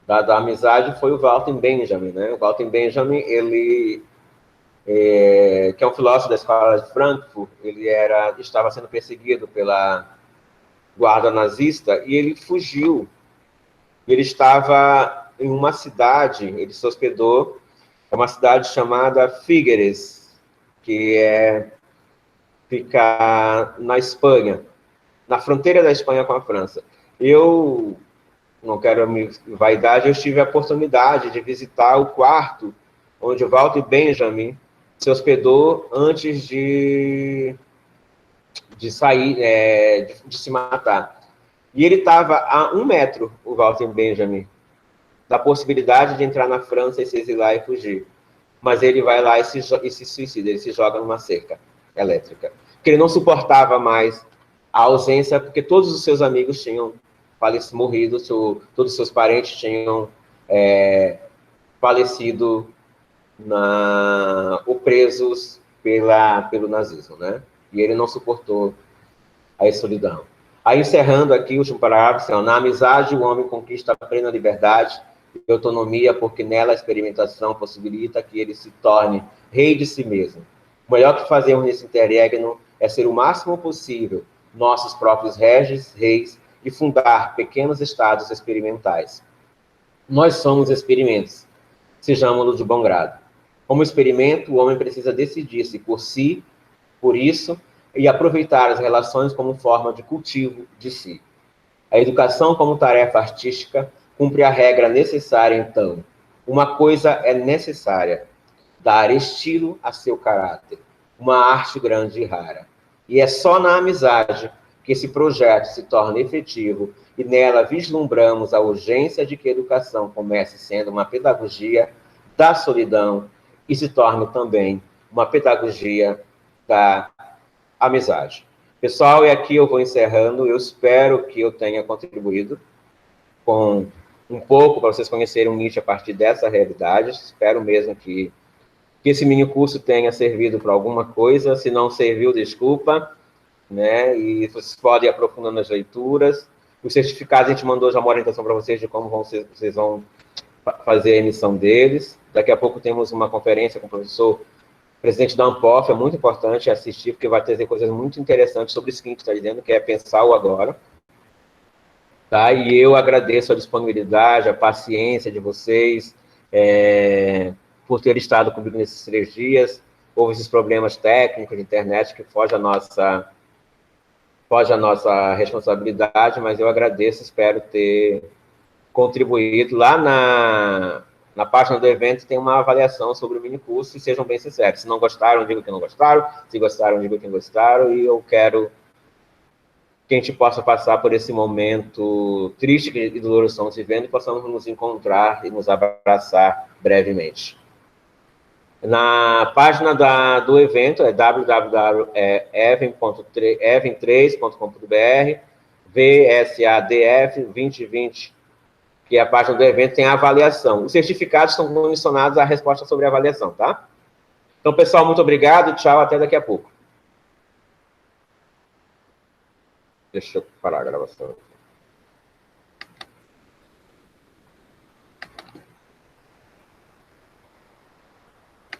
da amizade foi o Walter Benjamin, né? O Walter Benjamin, ele que é um filósofo da escola de Frankfurt, ele estava sendo perseguido pela guarda nazista e ele fugiu. Ele estava em uma cidade, ele se hospedou, é uma cidade chamada Figueres, que fica na Espanha, na fronteira da Espanha com a França. Eu não quero me vaidade, eu tive a oportunidade de visitar o quarto onde o Walter Benjamin se hospedou antes de sair, de se matar. E ele estava a 1 metro, o Walter Benjamin, da possibilidade de entrar na França e se exilar e fugir. Mas ele vai lá e se suicida, ele se joga numa cerca elétrica. Porque ele não suportava mais a ausência, porque todos os seus amigos tinham morrido, todos os seus parentes tinham falecido ou presos pelo nazismo, né? E ele não suportou a solidão. Aí, encerrando aqui o último parágrafo, na amizade o homem conquista a plena liberdade e autonomia, porque nela a experimentação possibilita que ele se torne rei de si mesmo. O melhor que fazemos nesse interregno é ser o máximo possível nossos próprios reis, e fundar pequenos estados experimentais. Nós somos experimentos, sejamos-lo de bom grado. Como experimento, o homem precisa decidir-se por si, por isso, e aproveitar as relações como forma de cultivo de si. A educação como tarefa artística cumpre a regra necessária, então. Uma coisa é necessária, dar estilo a seu caráter, uma arte grande e rara. E é só na amizade que esse projeto se torna efetivo e nela vislumbramos a urgência de que a educação comece sendo uma pedagogia da solidão e se torne também uma pedagogia da amizade. Pessoal, e aqui eu vou encerrando. Eu espero que eu tenha contribuído com um pouco para vocês conhecerem o Nietzsche a partir dessa realidade. Espero mesmo que esse mini curso tenha servido para alguma coisa. Se não serviu, desculpa, né? E vocês podem ir aprofundando as leituras. Os certificados a gente mandou já uma orientação para vocês de como vocês vão fazer a emissão deles. Daqui a pouco temos uma conferência com o professor, presidente da Anpof, é muito importante assistir, porque vai trazer coisas muito interessantes sobre isso que a gente está dizendo, que é pensar o agora. Tá? E eu agradeço a disponibilidade, a paciência de vocês, por ter estado comigo nesses 3 dias. Houve esses problemas técnicos de internet que foge a nossa responsabilidade, mas eu agradeço, espero ter contribuído. Lá na página do evento tem uma avaliação sobre o minicurso, e sejam bem sinceros. Se não gostaram, digam que não gostaram. Se gostaram, digam que gostaram. E eu quero que a gente possa passar por esse momento triste e doloroso que estamos vivendo e possamos nos encontrar e nos abraçar brevemente. Na página do evento, é www.even3.com.br, VSADF 2020, que é a página do evento, tem a avaliação. Os certificados estão condicionados à resposta sobre a avaliação, tá? Então, pessoal, muito obrigado, tchau, até daqui a pouco. Deixa eu parar a gravação.